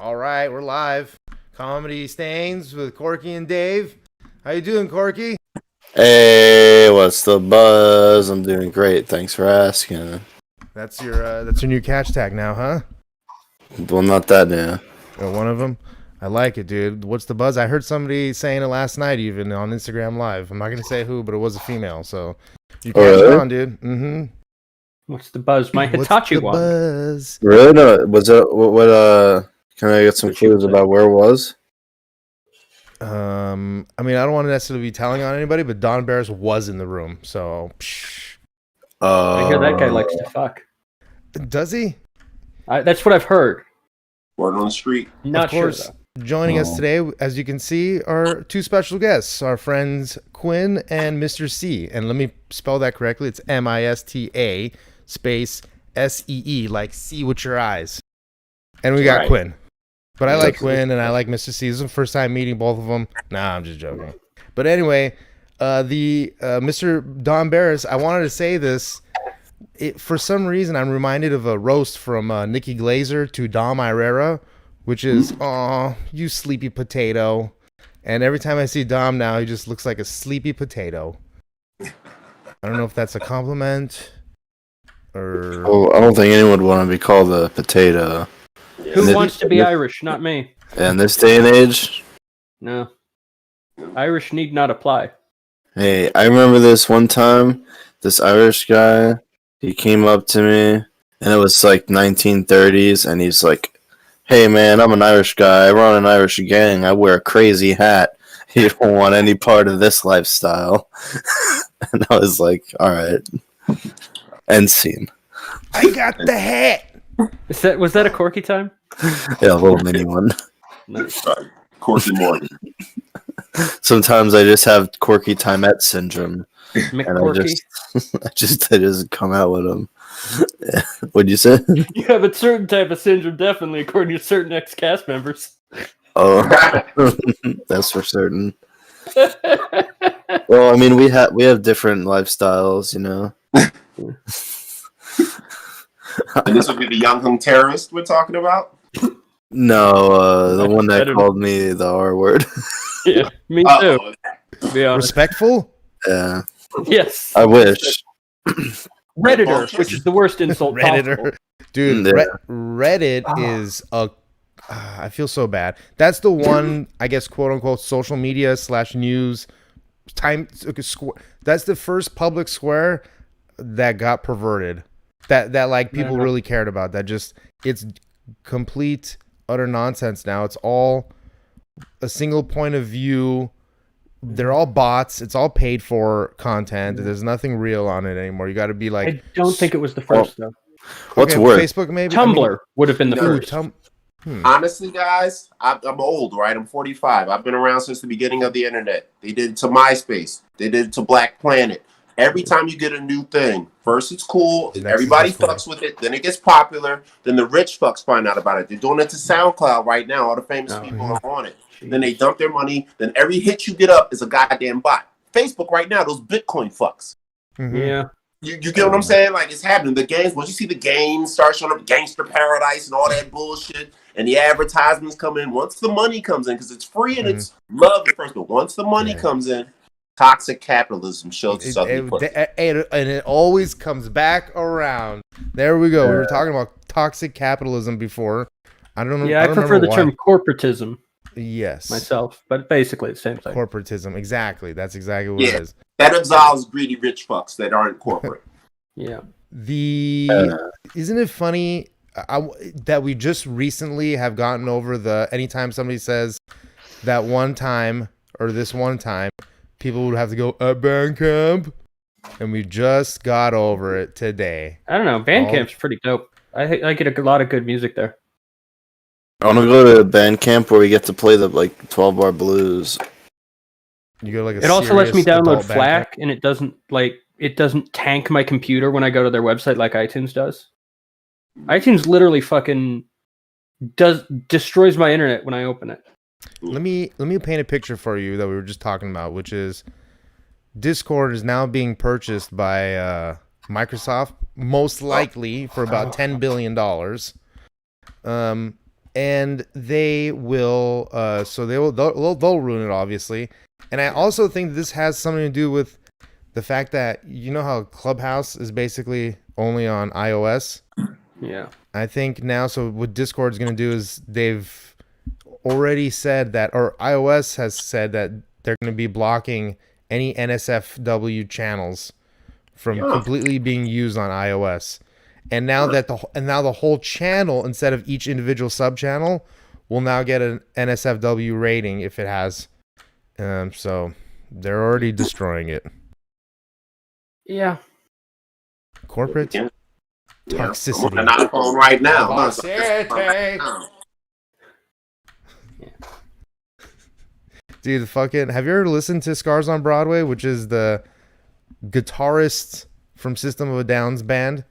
All right, we're live. Comedy Stains with Corky and Dave. How you doing, Corky? Hey, what's the buzz? I'm doing great. Thanks for asking. That's your new catch tag now, huh? Well, not that new. One of them. I like it, dude. What's the buzz? I heard somebody saying it last night, even on Instagram Live. I'm not gonna say who, but it was a female. So you catch it on, dude. Mm-hmm. What's the buzz? My What's Hitachi the one. buzz? Really? No. Was it? What? Can I get some clues about where it was? I mean, I don't want to necessarily be telling on anybody, but Don Barris was in the room. So, I hear that guy likes to fuck. Does he? That's what I've heard. Word on the street. Not Of course. sure, Joining us today, as you can see, are two special guests, our friends Quinn and Mr. See. And let me spell that correctly. It's Mista space SEE, like see with your eyes. And we got Right. Quinn. But I like Quinn and I like Mr. C. This is the first time meeting both of them. Nah, I'm just joking. But anyway, Mr. Don Barris, I wanted to say this. For some reason, I'm reminded of a roast from Nikki Glazer to Dom Irera, which is, "Aw, you sleepy potato." And every time I see Dom now, he just looks like a sleepy potato. I don't know if that's a compliment or... Oh, I don't think anyone would want to be called a potato. Who wants to be Irish? Not me. In this day and age? No. Irish need not apply. Hey, I remember this one time, this Irish guy, he came up to me, and it was like 1930s, and he's like, "Hey man, I'm an Irish guy, I run an Irish gang, I wear a crazy hat, you don't want any part of this lifestyle." And I was like, alright. End scene. I got the hat! Was that a Corky time? Yeah, a little mini one. Nice. Corky Morgan. Sometimes I just have Corky Timette syndrome, and McCorky. I just come out with them. What'd you say? You have a certain type of syndrome, definitely, according to certain ex-cast members. Oh, that's for certain. Well, I mean, we have different lifestyles, you know. And this would be the young hung terrorist we're talking about? No, the one that called me the R word. Yeah, me too. To be honest. Respectful? Yeah, Yes. I wish. Redditor, which is the worst insult Redditor. possible. Dude, Yeah. Reddit is a... I feel so bad. That's the one, I guess, quote-unquote, social media / news time. That's the first public square that got perverted. That like people really cared about. That just, it's complete, utter nonsense now. It's all a single point of view. They're all bots. It's all paid for content. There's nothing real on it anymore. You got to be like... I don't think it was the first, though. What's okay, worse? Facebook maybe? Tumblr would have been the No. first. Honestly, guys, I'm old, right? I'm 45. I've been around since the beginning of the internet. They did it to MySpace. They did it to Black Planet. Every time you get a new thing, first it's cool, and everybody fucks with it, then it gets popular, then the rich fucks find out about it. They're doing it to SoundCloud right now. All the famous people are on it. Then they dump their money, then every hit you get up is a goddamn bot. Facebook right now, those Bitcoin fucks. Mm-hmm. Yeah. You get what I'm saying? Like, it's happening. The games, once you see the games start showing up, Gangster Paradise and all that bullshit, and the advertisements come in, once the money comes in, because it's free and it's love at first, but once the money comes in, toxic capitalism shows its ugly place. And it always comes back around. There we go. We were talking about toxic capitalism before. I don't know. Yeah, I prefer the term corporatism. Yes. Myself, but basically the same thing. Corporatism. Exactly. That's exactly what it is. That absolves greedy rich fucks that aren't corporate. Yeah. Isn't it funny that we just recently have gotten over the anytime somebody says that one time or this one time, people would have to go at Bandcamp, and we just got over it today. I don't know. Bandcamp's pretty dope. I get a lot of good music there. I want to go to Bandcamp where we get to play the 12-bar blues. You go like it also lets me serious download adult FLAC, and it doesn't tank my computer when I go to their website like iTunes does. iTunes literally fucking destroys my internet when I open it. Let me paint a picture for you that we were just talking about, which is Discord is now being purchased by Microsoft, most likely for about $10 billion. and they will. So they'll ruin it, obviously. And I also think this has something to do with the fact that you know how Clubhouse is basically only on iOS. Yeah. I think now. So what Discord's going to do is they've already said that, or iOS has said that they're going to be blocking any NSFW channels from completely being used on iOS. And now that the whole channel, instead of each individual sub channel, will now get an NSFW rating if it has. So they're already destroying it. Yeah. Corporate toxicity. I'm on an iPhone right now. Dude, fucking, have you ever listened to Scars on Broadway, which is the guitarist from System of a Down's band?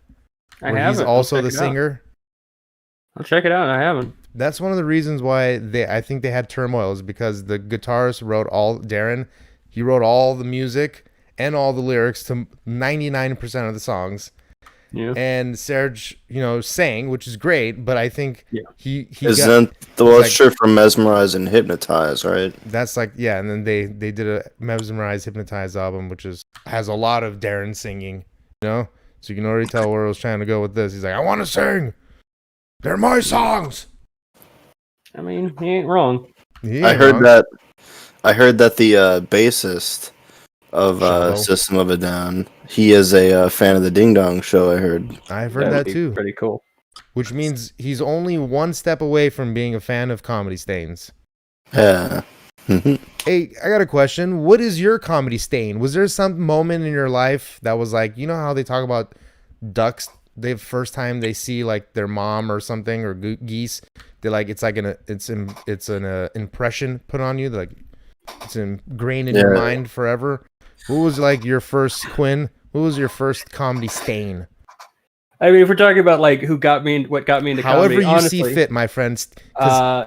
I where haven't. He's also the singer. I'll check it out. I haven't. That's one of the reasons why I think they had turmoil, is because the guitarist he wrote all the music and all the lyrics to 99% of the songs. Yeah. And Serge, sang, which is great, but I think he isn't the well, it's true for Mesmerize and Hypnotize, right? That's like, yeah, and then they did a Mesmerize Hypnotize album, which has a lot of Darren singing, so you can already tell where I was trying to go with this. He's like, I want to sing. They're my songs. I mean, he ain't wrong. I heard that the bassist of System of a Down, he is a fan of the Ding Dong Show. I've heard that too. Pretty cool. Which means he's only one step away from being a fan of Comedy Stains. Yeah. Hey, I got a question. What is your comedy stain? Was there some moment in your life that was like, you know how they talk about ducks? The first time they see like their mom or something, or geese, they're like, it's an impression put on you. Like, it's ingrained in your mind forever. What was like your first, Quinn? What was your first comedy stain? I mean, if we're talking about like what got me into comedy, however you honestly, see fit, my friends.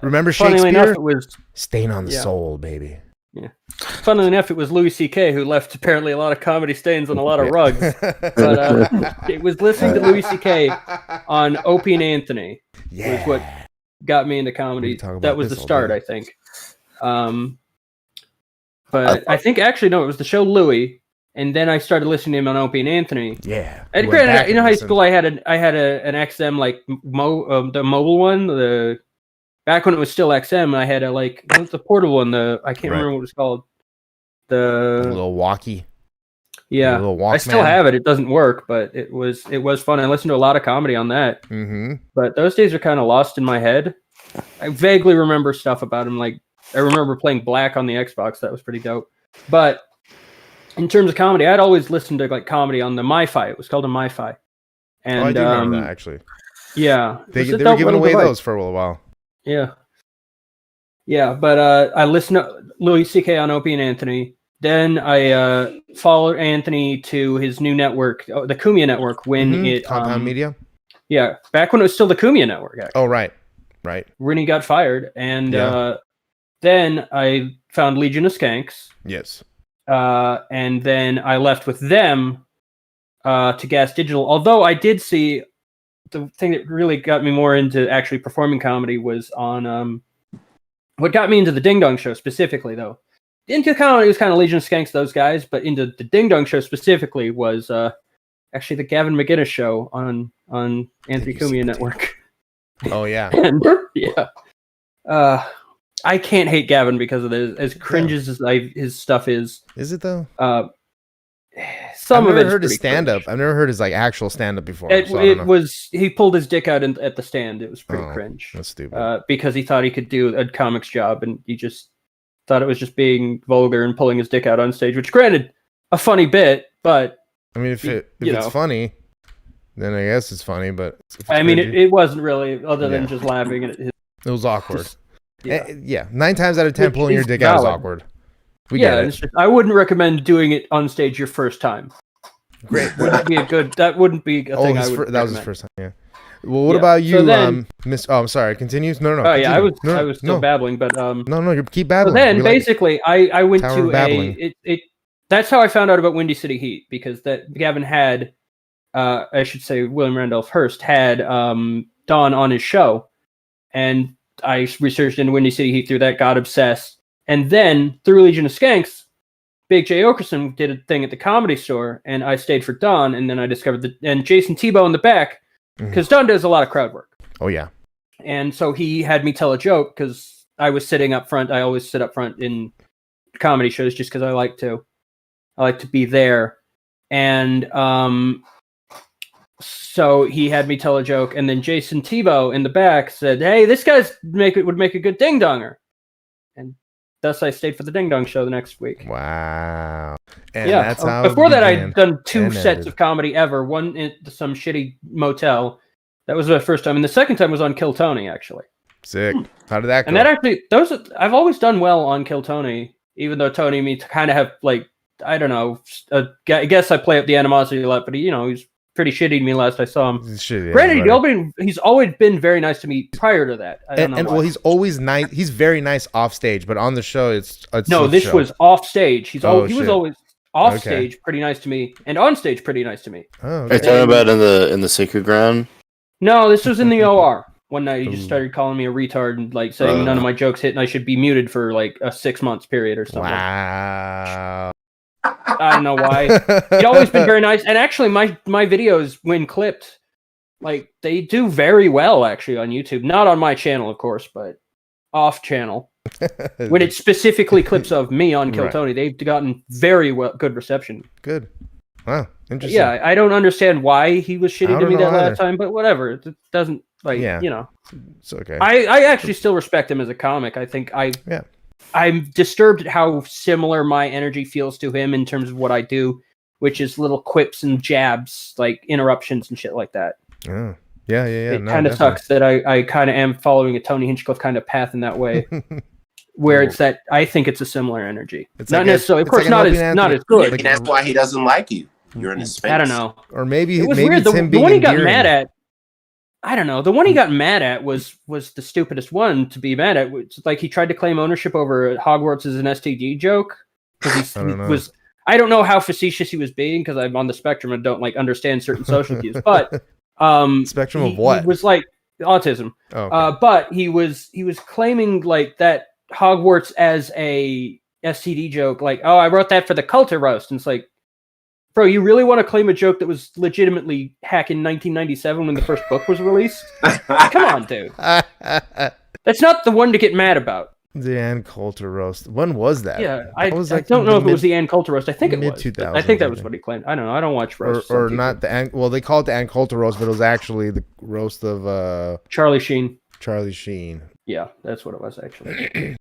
Remember Shakespeare? Enough, it was stain on the soul, baby. Yeah. Funnily enough, it was Louis C.K. who left apparently a lot of comedy stains on a lot of rugs. But it was listening to Louis C.K. on Opie and Anthony. Was what got me into comedy. That was the start, I think. But I think actually no, it was the show Louis, and then I started listening to him on Opie and Anthony. Yeah. And granted, in high school, I had an XM like the mobile one, back when it was still XM. I had what was the portable one? I can't remember what it was called. The little walkie. Yeah, I still have it. It doesn't work, but it was fun. I listened to a lot of comedy on that. Mm-hmm. But those days are kind of lost in my head. I vaguely remember stuff about him, like I remember playing Black on the Xbox. That was pretty dope. But in terms of comedy, I'd always listened to like comedy on the MiFi. It was called a MiFi. And I do remember that, actually. Yeah. They were giving away those for a little while. Yeah. Yeah, but I listened to Louis C.K. on Opie and Anthony. Then I followed Anthony to his new network, the Kumia Network, when it... Compound Media? Yeah, back when it was still the Kumia Network, actually. Oh, right. When he got fired. And then I found Legion of Skanks. Yes. And then I left with them to Gas Digital. Although I did see... The thing that really got me more into actually performing comedy was on... what got me into the Ding Dong Show specifically, though. Into comedy was kind of Legion of Skanks, those guys, but into the Ding Dong Show specifically was actually the Gavin McGinnis show on Anthony Cumia Network. Oh, yeah. And, yeah. I can't hate Gavin because of this. As cringe as his stuff is. Is it, though? Some of it. I've never heard his stand-up. I've never heard his actual stand-up before. He pulled his dick out at the stand. It was pretty cringe. That's stupid. Because he thought he could do a comic's job, and he just thought it was just being vulgar and pulling his dick out on stage. Which, granted, a funny bit, but I mean, if it's funny, then I guess it's funny. But I mean, it wasn't really, other than just laughing at it. It was awkward. Yeah, 9 times out of 10, pulling your dick out is awkward. I wouldn't recommend doing it on stage your first time. Great. That wouldn't be a thing I would that was his first time, yeah. Well, what about you, Miss? Oh, I'm sorry. Continue. No. Oh, yeah, I was still babbling, but No, you keep babbling. So then, basically, I went to that's how I found out about Windy City Heat, because Gavin had, I should say, William Randolph Hearst had Don on his show, and I researched into Windy City Heat through that, got obsessed. And then through Legion of Skanks, Big J. Okerson did a thing at the Comedy Store, and I stayed for Don, and then I discovered and Jason Tebow in the back, because Don does a lot of crowd work. Oh, yeah. And so he had me tell a joke, because I was sitting up front. I always sit up front in comedy shows just because I like to be there. And so he had me tell a joke, and then Jason Tebow in the back said, "Hey, this guy's would make a good ding-donger." And thus I stayed for the Ding Dong show the next week. Wow. And yeah. that's how Before that, began I'd done 2 and sets ended. of comedy ever. One in some shitty motel. That was the first time. And the second time was on Kill Tony, actually. Sick. How did that go? And that actually, I've always done well on Kill Tony, even though Tony and me kind of have, like, I don't know, I guess I play up the animosity a lot, but he's pretty shitty to me last I saw him. Shit, yeah, Granted, he's always been very nice to me prior to that. I don't know why. Well, he's always nice. He's very nice off stage, but on the show, it's no. This was off stage. He was shit. always off stage, pretty nice to me, and on stage, pretty nice to me. Oh, Are you okay. talking about in the sacred ground? No, this was in the OR. One night, he just started calling me a retard and like saying none of my jokes hit, and I should be muted for like a 6 months period or something. Wow. I don't know why. He'd always been very nice, and actually, my videos, when clipped, like they do very well actually on YouTube. Not on my channel, of course, but off channel. When it's specifically clips of me on Kill Tony, they've gotten very good reception. Good. Wow. Interesting. Yeah, I don't understand why he was shitty to me that either. last time, but whatever. It doesn't It's okay. I actually still respect him as a comic. I think I'm disturbed at how similar my energy feels to him in terms of what I do, which is little quips and jabs, like interruptions and shit like that. Oh. Yeah. It kind of sucks that I kind of am following a Tony Hinchcliffe kind of path in that way, where it's that I think it's a similar energy. It's not like necessarily, of course, like not as good. Maybe that's why he doesn't like you. You're in his face. I don't know. Or maybe It was maybe weird. it's him The being one he got endearing. mad at, I don't know. The one he got mad at was the stupidest one to be mad at. It's like he tried to claim ownership over Hogwarts as an STD joke. I don't know. I don't know how facetious he was being because I'm on the spectrum and don't like understand certain social cues. But Spectrum of what? He was like autism. Oh, okay. But he was claiming like that Hogwarts as a STD joke. Like, oh, I wrote that for the Culture Roast, and it's like, bro, you really want to claim a joke that was legitimately hack in 1997 when the first book was released? Come on, dude. That's not the one to get mad about. The Ann Coulter roast. When was that? Yeah, I like don't know if it was the Ann Coulter roast. I think it was. mid-2000s, I think that was I think. what he claimed. I don't know. I don't watch roasts. Or not the Ann. Well, they call it the Ann Coulter roast, but it was actually the roast of Charlie Sheen. Charlie Sheen. Yeah, that's what it was actually.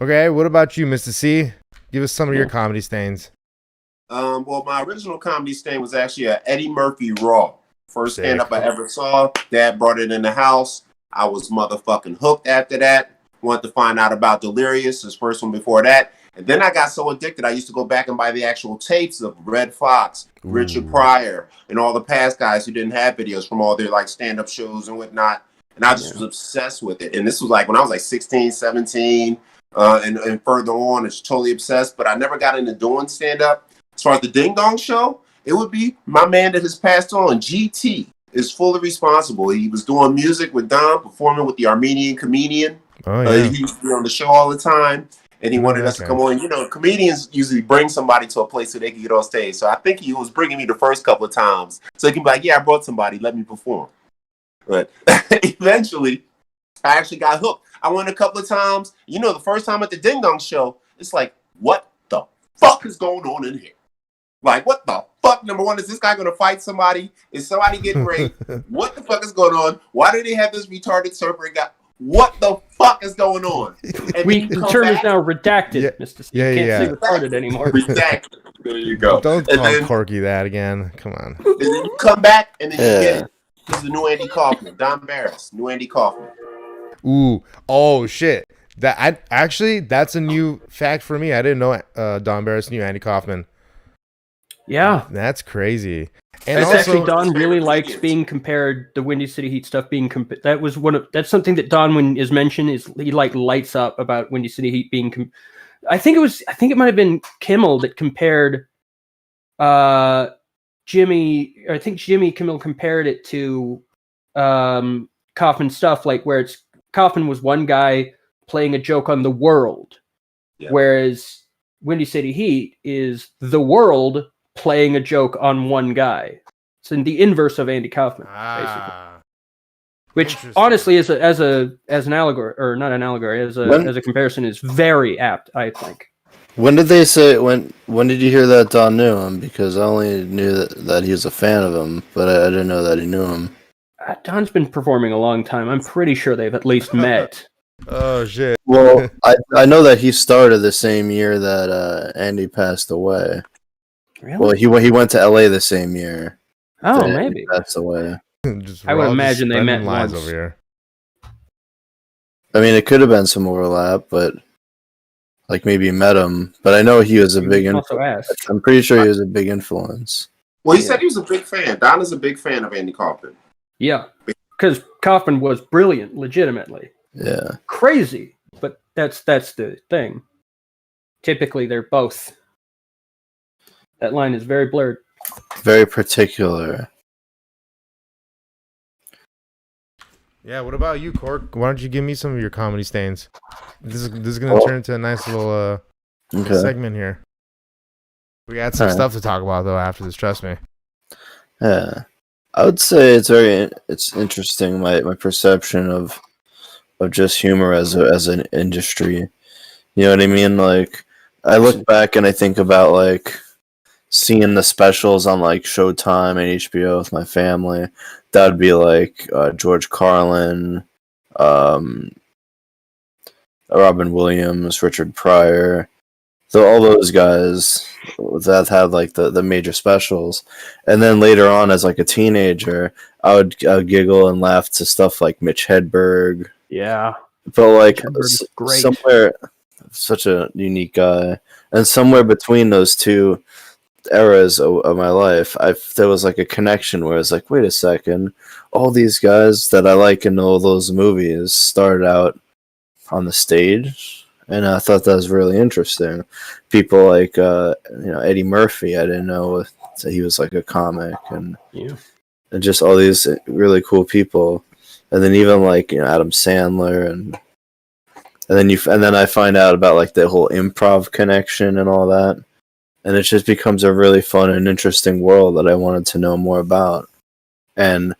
Okay, what about you, Mr. C? Give us some of your comedy stains. Well, my original comedy stain was actually a Eddie Murphy Raw. First Sick. stand-up I ever saw. Dad brought it in the house. I was motherfucking hooked after that. Wanted to find out about Delirious, his first one before that. And then I got so addicted, I used to go back and buy the actual tapes of Red Fox, Richard Pryor, and all the past guys who didn't have videos from all their like stand-up shows and whatnot. And I just was obsessed with it. And this was like when I was like 16, 17, and further on, it's totally obsessed. But I never got into doing stand-up. As far as the Ding Dong Show, it would be my man that has passed on, GT, is fully responsible. He was doing music with Don, performing with the Armenian comedian. Oh, yeah. He used to be on the show all the time, and he wanted us to come on. You know, comedians usually bring somebody to a place so they can get on stage. So I think he was bringing me the first couple of times. So he can be like, yeah, I brought somebody, let me perform. But eventually, I actually got hooked. I went a couple of times. You know, the first time at the Ding Dong Show, it's like, what the fuck is going on in here? Like, what the fuck? Number one, is this guy going to fight somebody? Is somebody getting raped? What the fuck is going on? Why do they have this retarded server guy? What the fuck is going on? And The term is now redacted, Yeah. Mr. C. Yeah, You can't yeah. say retarded anymore. Exactly. There you go. Don't And call then- Corky that again. Come on. And then you come back, and then you get it. This is the new Andy Kaufman. Don Barris, new Andy Kaufman. Ooh. Oh, shit. That's a new fact for me. I didn't know Don Barris knew Andy Kaufman. Yeah. That's crazy. And It's also, actually Don really favorite likes comedians. being compared. The Windy City Heat stuff being that was that's something that Don, when is mentioned, is he like lights up about Windy City Heat being. I think it might have been Kimmel that compared Jimmy. Jimmy Kimmel compared it to Kaufman stuff, like where it's Kaufman was one guy playing a joke on the world, whereas Windy City Heat is the world playing a joke on one guy. It's in the inverse of Andy Kaufman, basically. Which honestly, as an allegory, or not an allegory, as a comparison, is very apt, I think. When did they say when did you hear that Don knew him? Because I only knew that he was a fan of him, but I didn't know that he knew him. Don's been performing a long time. I'm pretty sure they've at least met. Oh shit. Well, I know that he started the same year that Andy passed away. Really? Well, he went to LA the same year. Oh, maybe. Andy passed away. I would imagine they met lies once. over here. I mean, it could have been some overlap, but like maybe met him. But I know he was a big influence. I'm pretty sure he was a big influence. Well, he said he was a big fan. Don is a big fan of Andy Kaufman. Yeah, because Kaufman was brilliant, legitimately. Yeah. Crazy, but that's the thing. Typically, they're both. That line is very blurred. Very particular. Yeah, what about you, Cork? Why don't you give me some of your comedy stains? This is gonna turn into a nice little segment here. We got some stuff to talk about though after this. Trust me. Yeah, I would say it's interesting my perception of just humor as an industry. You know what I mean? Like I look back and I think about like seeing the specials on like Showtime and HBO with my family. That would be like George Carlin, Robin Williams, Richard Pryor. So all those guys that had like the major specials. And then later on as like a teenager, I would giggle and laugh to stuff like Mitch Hedberg. Yeah. But like great. somewhere, such a unique guy. And somewhere between those two eras of my life, there was like a connection where it's like, wait a second, all these guys that I like in all those movies started out on the stage, and I thought that was really interesting. People like Eddie Murphy, I didn't know that he was like a comic, and just all these really cool people, and then even like Adam Sandler, and then I find out about like the whole improv connection and all that. And it just becomes a really fun and interesting world that I wanted to know more about. But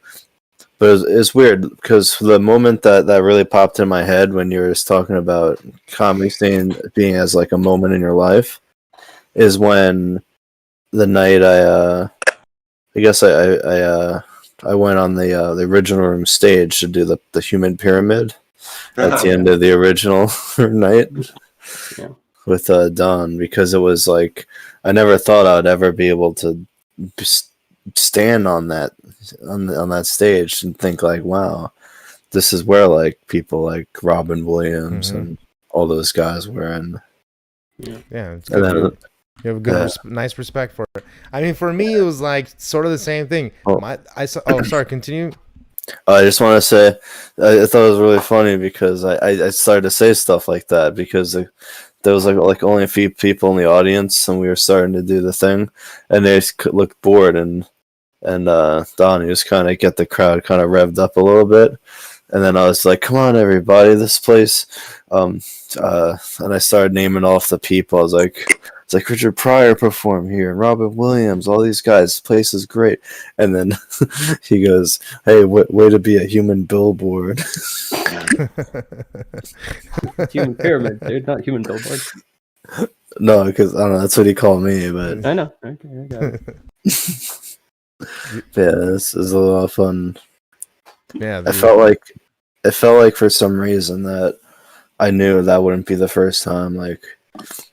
it's weird because the moment that really popped in my head when you were just talking about comedy scene being as like a moment in your life is when the night I went on the original room stage to do the human pyramid at the end of the original night. Yeah. With Don, because it was like I never thought I'd ever be able to stand on that stage and think like, wow, this is where like people like Robin Williams and all those guys were in. Yeah, it's good. You have a good, nice respect for it. I mean, for me, it was like sort of the same thing. Sorry, continue. I just want to say, I thought it was really funny because I started to say stuff like that because there was like only a few people in the audience, and we were starting to do the thing, and they looked bored, and Donnie was kind of get the crowd kind of revved up a little bit, and then I was like, "Come on, everybody, this place," and I started naming off the people. I was like, it's like Richard Pryor performed here, and Robin Williams, all these guys. This place is great. And then he goes, "Hey, way to be a human billboard." Human pyramid, dude, not human billboard. No, because I don't know. That's what he called me, but I know. Okay, I got it. Yeah, this is a lot of fun. Yeah, it felt like for some reason that I knew that wouldn't be the first time. Like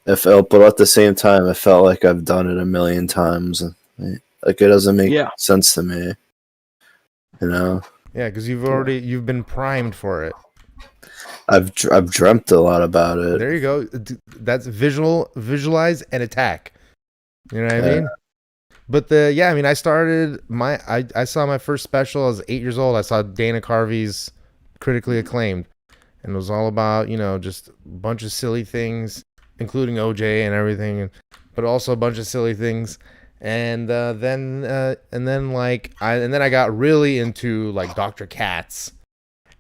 but at the same time, it felt like I've done it a million times. Like it doesn't make sense to me, you know. Yeah, because you've been primed for it. I've dreamt a lot about it. There you go. That's visualize and attack. You know what I mean? But I started I saw my first special. I was 8 years old. I saw Dana Carvey's critically acclaimed, and it was all about just a bunch of silly things, including OJ and everything, but also a bunch of silly things. And then I got really into like Dr. Katz.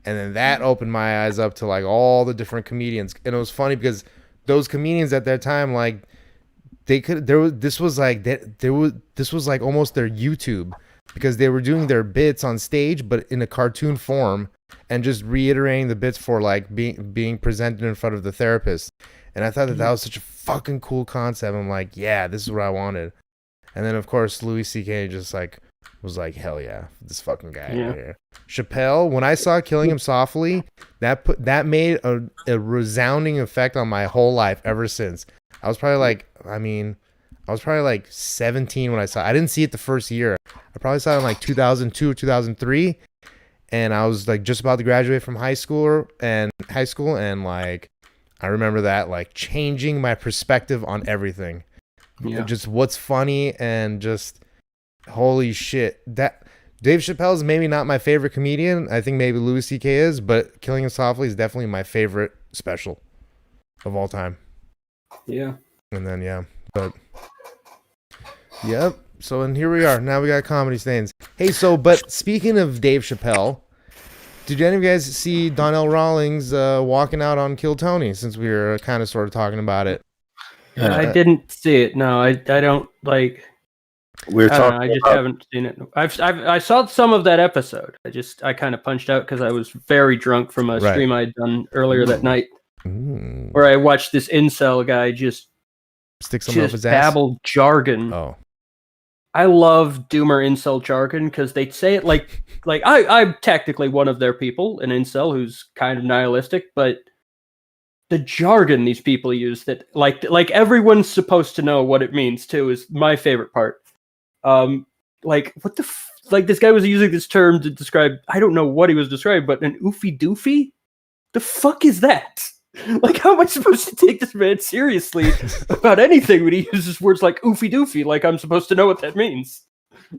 And then that opened my eyes up to like all the different comedians. And it was funny because those comedians at that time, like this was like almost their YouTube, because they were doing their bits on stage, but in a cartoon form, and just reiterating the bits for like being presented in front of the therapist. And I thought that was such a fucking cool concept. I'm like, yeah, this is what I wanted. And then of course Louis C.K. just like was like, hell yeah, this fucking guy right here. Chappelle, when I saw Killing Him Softly, that made a resounding effect on my whole life ever since. I was probably like 17 when I saw it. I didn't see it the first year. I probably saw it in like 2002 or 2003, and I was like just about to graduate from high school, and like I remember that like changing my perspective on everything. Just what's funny, and just holy shit. That Dave Chappelle is maybe not my favorite comedian. I think maybe Louis C.K. is, but Killing Him Softly is definitely my favorite special of all time. Yeah. And then yep. So and here we are. Now we got Comedy Stains. Hey, but speaking of Dave Chappelle, did any of you guys see Donnell Rawlings walking out on Kill Tony? Since we were kind of sort of talking about it. I didn't see it. No, I don't like. I just haven't seen it. I saw some of that episode. I kind of punched out because I was very drunk from a stream I'd done earlier that night, where I watched this incel guy just stick something up his ass, babble jargon. Oh, I love doomer incel jargon because they say it like I'm technically one of their people, an incel who's kind of nihilistic, but the jargon these people use that like everyone's supposed to know what it means too is my favorite part. Like what the like this guy was using this term to describe, I don't know what he was describing, but an oofy doofy? The fuck is that? Like, how am I supposed to take this man seriously about anything when he uses words like oofy doofy? Like, I'm supposed to know what that means.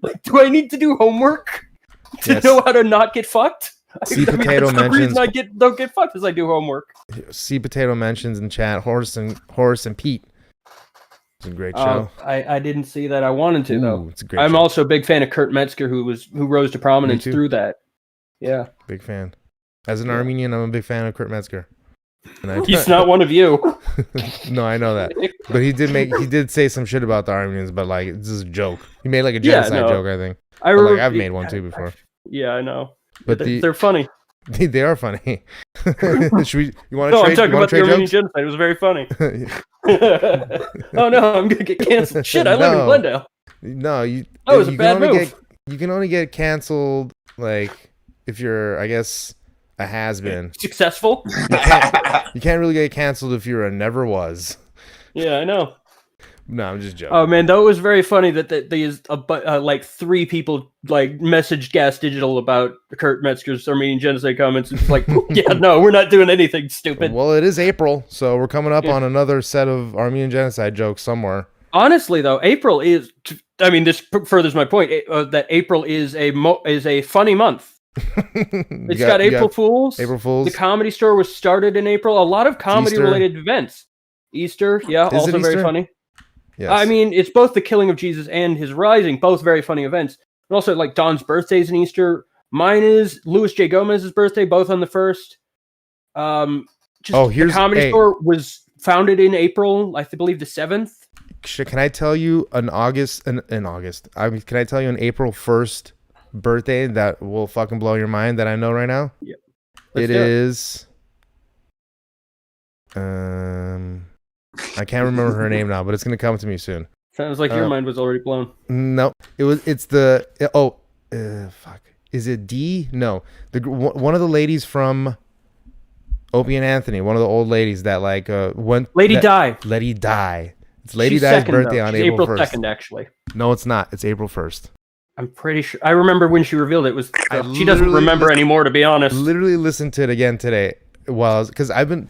Like, do I need to do homework to know how to not get fucked? C Potato mentions the reason I don't get fucked is I do homework. C Potato mentions in chat Horace and Pete. It's a great show. I didn't see that. I wanted to though. It's a great I'm show. also a big fan of Kurt Metzger, who rose to prominence through that. Yeah, big fan. As an Armenian, I'm a big fan of Kurt Metzger. And he's not one of you. No, I know that. But he did say some shit about the Armenians, but like this is a joke. He made like a genocide joke, I think. I've made one too before. Yeah, I know. But they're funny. They are funny. You want to trade? I'm talking about the Armenian genocide. It was very funny. Oh no, I'm gonna get canceled. Shit, I live in Glendale. No, it was a bad move. You can only get canceled like if you're, I guess, a has-been. Successful? You can't really get canceled if you're a never was. Yeah, I know. No, I'm just joking. Oh man, that was very funny that these like 3 people like messaged Gas Digital about Kurt Metzger's Armenian genocide comments. It's like, yeah, no, we're not doing anything stupid. Well, it is April, so we're coming up on another set of Armenian genocide jokes somewhere. Honestly, though, April is. I mean, this furthers my point that April is a funny month. It's got April Fools. April Fools. The Comedy Store was started in April. A lot of comedy-related events. Easter, yeah, Is also very funny. Yes. I mean, it's both the killing of Jesus and his rising, both very funny events. But also, like, Don's birthday's in Easter. Mine is Louis J. Gomez's birthday, both on the 1st. The Comedy Store was founded in April, I believe the 7th. Can I tell you an August? Can I tell you an April 1st birthday that will fucking blow your mind that I know right now? Yeah. It is. I can't remember her name now, but it's gonna come to me soon. Sounds like your mind was already blown. No, it's fuck. Is it D? No, one of the ladies from Opie and Anthony, one of the old ladies that like went. Lady Di. Lady Di. It's Lady Di's birthday on April 1st. April 2nd, actually. No, it's not. It's April 1st. I'm pretty sure. I remember when she revealed it. She doesn't remember anymore, to be honest. Literally listened to it again today. Well, because I've been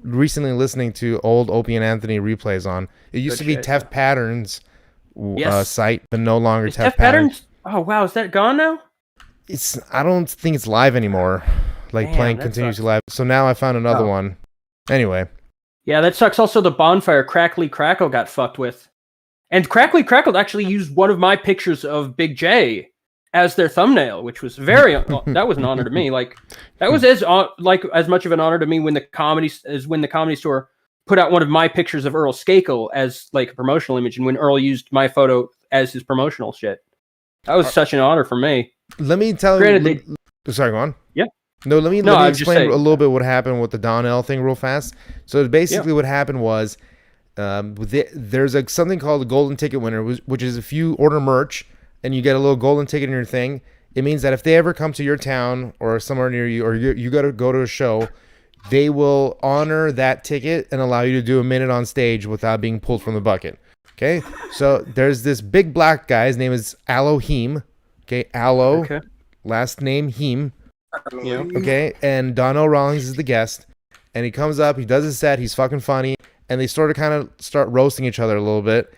recently listening to old Opie and Anthony replays on. It used to be Teft Patterns site, but no longer Teft Patterns. Oh wow, is that gone now? I don't think it's live anymore. Like playing continuously live. So now I found another one. Anyway. Yeah, that sucks. Also, the bonfire Crackly Crackle got fucked with, and Crackly Crackle actually used one of my pictures of Big J as their thumbnail, which was that was an honor to me. Like that was as much of an honor to me when the Comedy Store put out one of my pictures of Earl Skakel as like a promotional image, and when Earl used my photo as his promotional shit. That was such an honor for me. Let me tell you. Sorry, go on. Yeah. No, let me explain a little bit what happened with the Donnell thing real fast. So basically, what happened was there's something called the golden ticket winner, which is if you order merch and you get a little golden ticket in your thing, it means that if they ever come to your town or somewhere near you, or you got to go to a show, they will honor that ticket and allow you to do a minute on stage without being pulled from the bucket. Okay, so there's this big black guy. His name is Elohim. Okay, last name Heem. Yeah. Okay, and Donnell Rawlings is the guest, and he comes up, he does his set, he's fucking funny, and they sort of start roasting each other a little bit,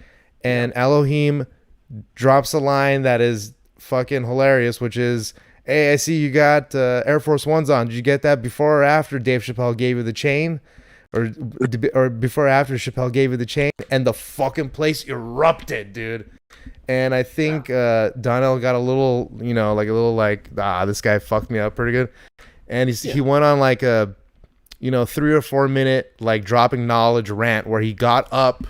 and Elohim drops a line that is fucking hilarious, which is, "Hey, I see you got Air Force Ones on. Did you get that before or after Dave Chappelle gave you the chain? Or before or after Chappelle gave you the chain?" And the fucking place erupted, dude. And I think Donnell got a little, this guy fucked me up pretty good. And he went on like a, 3 or 4 minute like dropping knowledge rant where he got up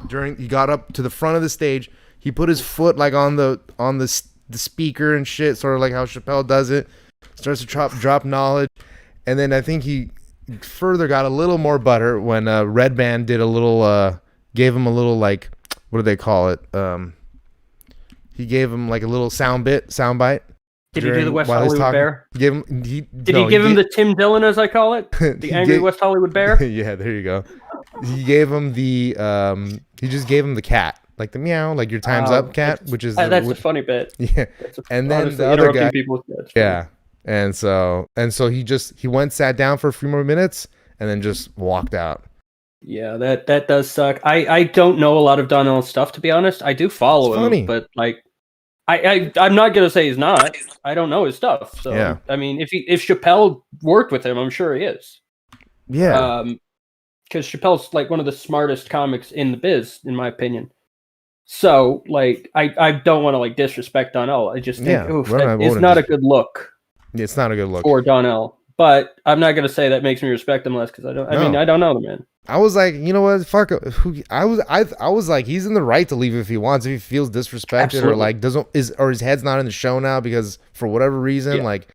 to the front of the stage. He put his foot like on the speaker and shit, sort of like how Chappelle does it. Starts to drop knowledge, and then I think he further got a little more butter when Red Band did a little, gave him a little like, what do they call it? He gave him like a little sound bite. Did he do the West Hollywood Bear? Did he give him the Tim Dillon, as I call it? The angry West Hollywood Bear? Yeah, there you go. He gave him he just gave him the cat. Like the meow, like your time's up cat, which is... That's a funny bit. Yeah. And then the other guy... Yeah. And so he went, sat down for a few more minutes, and then just walked out. Yeah, that does suck. I don't know a lot of Donnell's stuff, to be honest. I do follow him, but like... I'm not gonna say he's not. I don't know his stuff. So yeah. I mean, if Chappelle worked with him, I'm sure he is. Yeah. Because Chappelle's like one of the smartest comics in the biz, in my opinion. So like, I don't want to like disrespect Donnell. I just think it's not a good look. It's not a good look for Donnell. But I'm not gonna say that makes me respect him less because I don't. I mean, I don't know the man. I was like, you know what? Fuck. I was like, he's in the right to leave if he wants. If he feels disrespected Absolutely. Or like his head's not in the show now because for whatever reason, like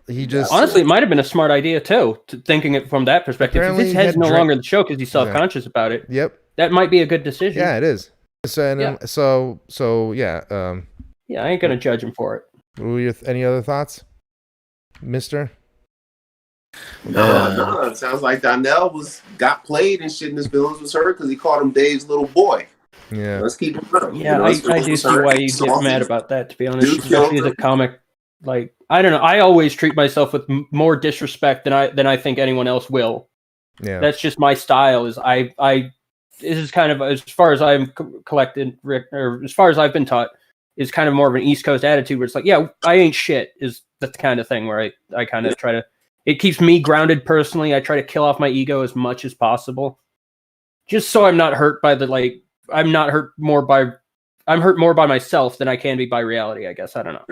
he just honestly, it might have been a smart idea too. Thinking it from that perspective, if his head's no longer in the show because he's self-conscious about it. Yep, that might be a good decision. Yeah, it is. So yeah. I ain't gonna judge him for it. Any other thoughts, Mister? No, it sounds like Donnell got played and shit, and his feelings was hurt because he called him Dave's little boy. Yeah, let's keep it real. Yeah, I do see why you get mad about that. To be honest, especially as a comic, like I don't know, I always treat myself with more disrespect than I think anyone else will. Yeah, that's just my style. Is this is kind of as far as I'm collected, or as far as I've been taught, is kind of more of an East Coast attitude where it's like, yeah, I ain't shit. Is that the kind of thing where I kind of try to. It keeps me grounded personally. I try to kill off my ego as much as possible, just so I'm not hurt by I'm hurt more by myself than I can be by reality. I guess I don't know.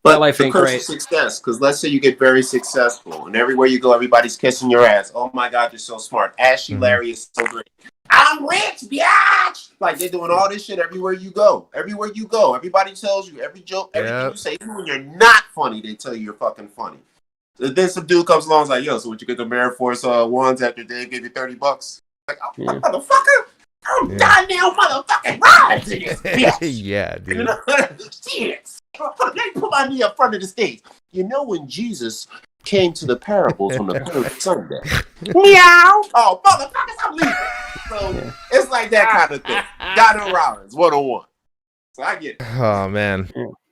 But the curse of success, because let's say you get very successful, and everywhere you go, everybody's kissing your ass. Oh my God, you're so smart. Ashy Larry is so great. I'm rich, bitch. Like they're doing all this shit everywhere you go. Everywhere you go, everybody tells you every joke, everything you say. Even when you're not funny, they tell you you're fucking funny. Then some dude comes along and is like, yo, so would you get the Air Force Ones after Dave gave you $30? Like, oh, motherfucker, I'm Donnell motherfucking Rawlings. Yeah, dude. Shit. Let me put my knee up front of the stage. You know when Jesus came to the parables on the third Sunday? Meow. Oh, motherfuckers, I'm leaving. So it's like that kind of thing. Donnell Rawlings, 101. So I get it. Oh, man.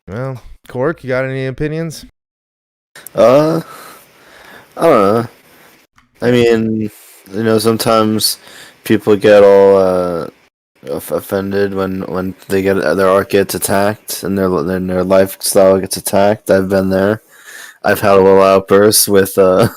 Well, Cork, you got any opinions? I don't know. I mean, sometimes people get all offended when they get their art gets attacked and their lifestyle gets attacked. I've been there. I've had a little outburst with somebody.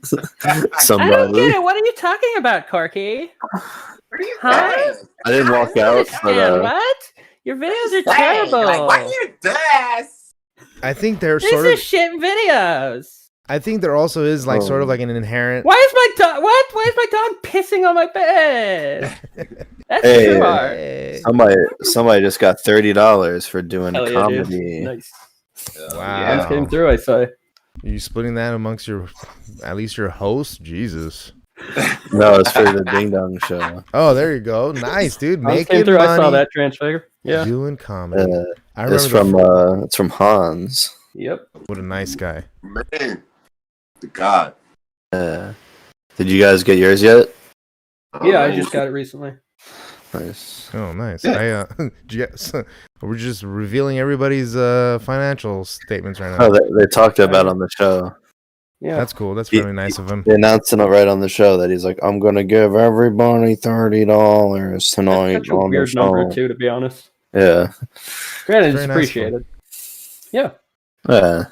I don't get it. What are you talking about, Corky? Huh? I didn't walk out. But, what? Your videos are terrible. Like, why you this? I think they're These sort are of. shit videos. I think there also is like sort of like an inherent. Why is my dog? What? Why is my dog pissing on my bed? That's Hey, true art. Hey. Somebody just got $30 for doing Hell yeah, comedy. dude. Nice. Wow. That came through. I say. Are you splitting that amongst at least your host? Jesus. No, it's for the Ding Dong Show. Oh, there you go. Nice, dude. Came Making through. money. I saw that transfigure. Yeah. Doing comedy. I It's remember. it's from Hans. Yep. What a nice guy. Man, the God. Did you guys get yours yet? Yeah, I just got it recently. Nice. Oh, nice. Yeah. We're just revealing everybody's financial statements right now. Oh, they talked about it on the show. Yeah. That's cool. That's really nice of him. They announced it right on the show that he's like, I'm gonna give everybody $30 tonight That's such a on the weird show. number too, to be honest. Yeah. Granted, Very it's nice appreciated. Yeah. Yeah.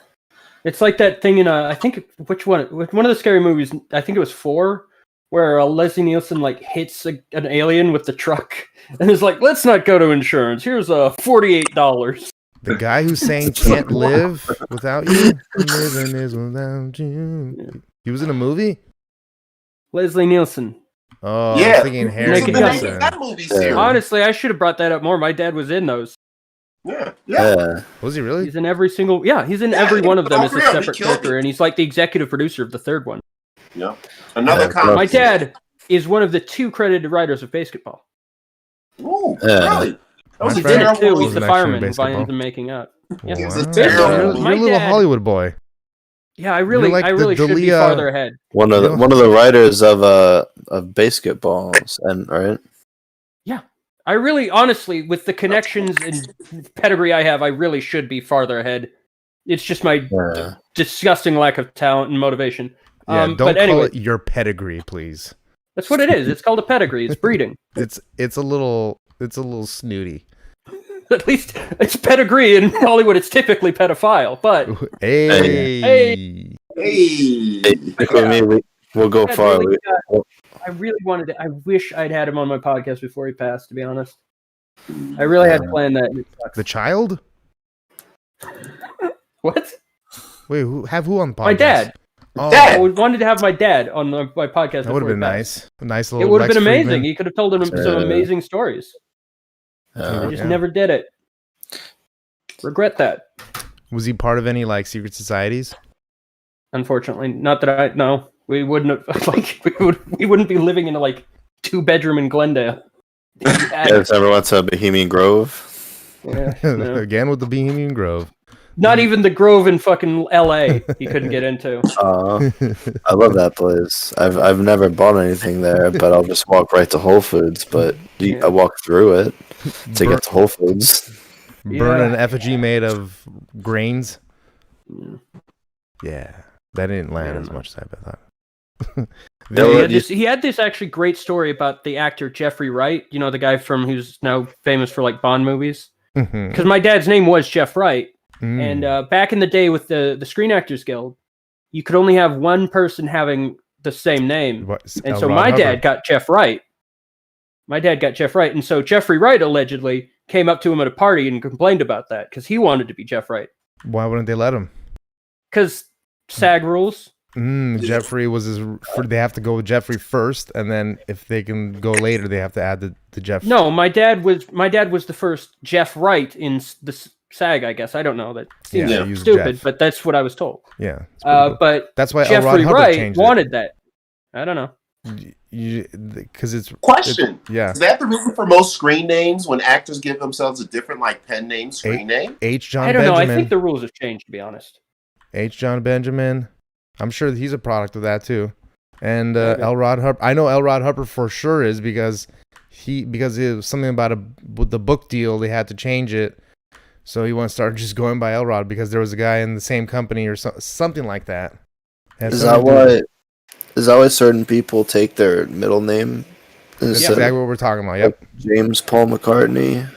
It's like that thing in I think which one of the scary movies, I think it was 4, where Leslie Nielsen like hits an alien with the truck and is like, let's not go to insurance. Here's $48. The guy who's saying can't live without you. Living is without you. Yeah. He was in a movie? Leslie Nielsen. Oh, I was Yeah. thinking Naked Harrison Gun. Wilson. That movie series. Honestly, I should have brought that up more. My dad was in those. Yeah. Yeah. Was he really? He's in every single he's in Yeah, every one of them oh, as a really? separate He killed character, it. and he's like the executive producer of the third one. Yeah. Another Yeah, comic. My dad is one of the 2 credited writers of basketball. Ooh, Yeah. really? That My was a friend He's in it too. terrible He's was the an extra in fireman who basketball. ends up making out. Yeah. It was Wow. a terrible My You're a little dad- Hollywood boy. Yeah, I You're really like the should be Dalia- farther ahead. One of the writers of basketballs, and right? I really, honestly, with the connections and pedigree I have, I really should be farther ahead. It's just my Yeah. disgusting lack of talent and motivation. Yeah, don't but call anyway, it your pedigree, please. that's what it is. It's called a pedigree. It's breeding. It's a little snooty. At least it's pedigree in Hollywood. It's typically pedophile, but Hey. Hey. Hey. For me, we'll go I far. really, I really wanted to. I wish I'd had him on my podcast before he passed. To be honest, I really had planned that. And it sucks. The child? What? Wait, who on the podcast? My dad. Oh, I wanted to have my dad on my podcast. that would have before been he passed. nice. A nice little. It would have Lex been amazing. Friedman. He could have told him some amazing stories. I just Yeah. never did it. Regret that. Was he part of any like secret societies? Unfortunately, not that I know. We wouldn't have like we wouldn't be living in a like 2-bedroom in Glendale. Yes, ever went to Bohemian Grove? Yeah, no. Again with the Bohemian Grove. Not even the Grove in fucking L.A. He couldn't get into. I love that place. I've never bought anything there, but I'll just walk right to Whole Foods. But I walk through it to get to Whole Foods. Burn an Yeah. effigy made of grains. Yeah. Yeah, that didn't land as much as I thought. He had this actually great story about the actor Jeffrey Wright. You know, the guy who's now famous for like Bond movies. Mhm. Because my dad's name was Jeff Wright. Mm. And back in the day with the Screen Actors Guild, you could only have one person having the same name. And L. so Ron my Hubbard. dad got Jeff Wright. My dad got Jeff Wright. And so Jeffrey Wright allegedly came up to him at a party and complained about that because he wanted to be Jeff Wright. Why wouldn't they let him? Because SAG rules. Jeffrey was they have to go with Jeffrey first, and then if they can go later, they have to add the Jeff. No, my dad was the first Jeff Wright in the SAG, I guess. I don't know. That seems Yeah, use stupid, Jeff. but that's what I was told. Yeah. it's pretty cool. But that's why L. Ron Jeffrey Hubbard Wright changed wanted that. I don't know. Because it's Question. yeah. Is that the reason for most screen names when actors give themselves a different like pen name, screen name? H. John I don't know. Benjamin. I think the rules have changed, to be honest. H. John Benjamin. I'm sure that he's a product of that too. And Okay. L. Rod Hubbard. I know L. Rod Hubbard for sure is because it was something about with the book deal they had to change it. So he wants to start just going by L. Rod because there was a guy in the same company or something like that. Is that why certain people take their middle name? That's Instead of exactly what we're talking about. Yep. James Paul McCartney,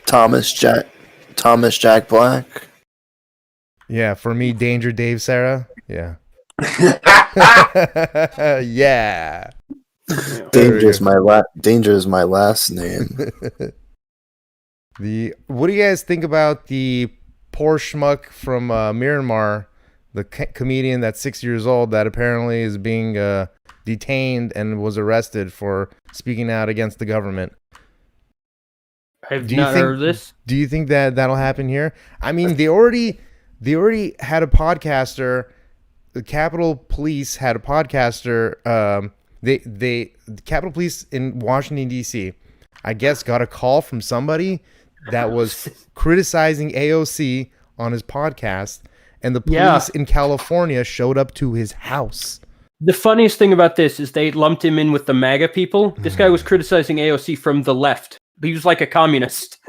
Thomas Jack Black. Yeah, for me, Danger Dave Sarah. Yeah. Yeah. Danger is my last name. What do you guys think about the poor schmuck from Myanmar, the comedian that's 6 years old that apparently is being detained and was arrested for speaking out against the government. I've not heard of this. Do you think that that'll happen here? I mean, they already had a podcaster. The Capitol Police had a podcaster. The Capitol Police in Washington D.C. I guess got a call from somebody that was criticizing AOC on his podcast, and the police in California showed up to his house. The funniest thing about this is they lumped him in with the MAGA people. This guy was criticizing AOC from the left. He was like a communist.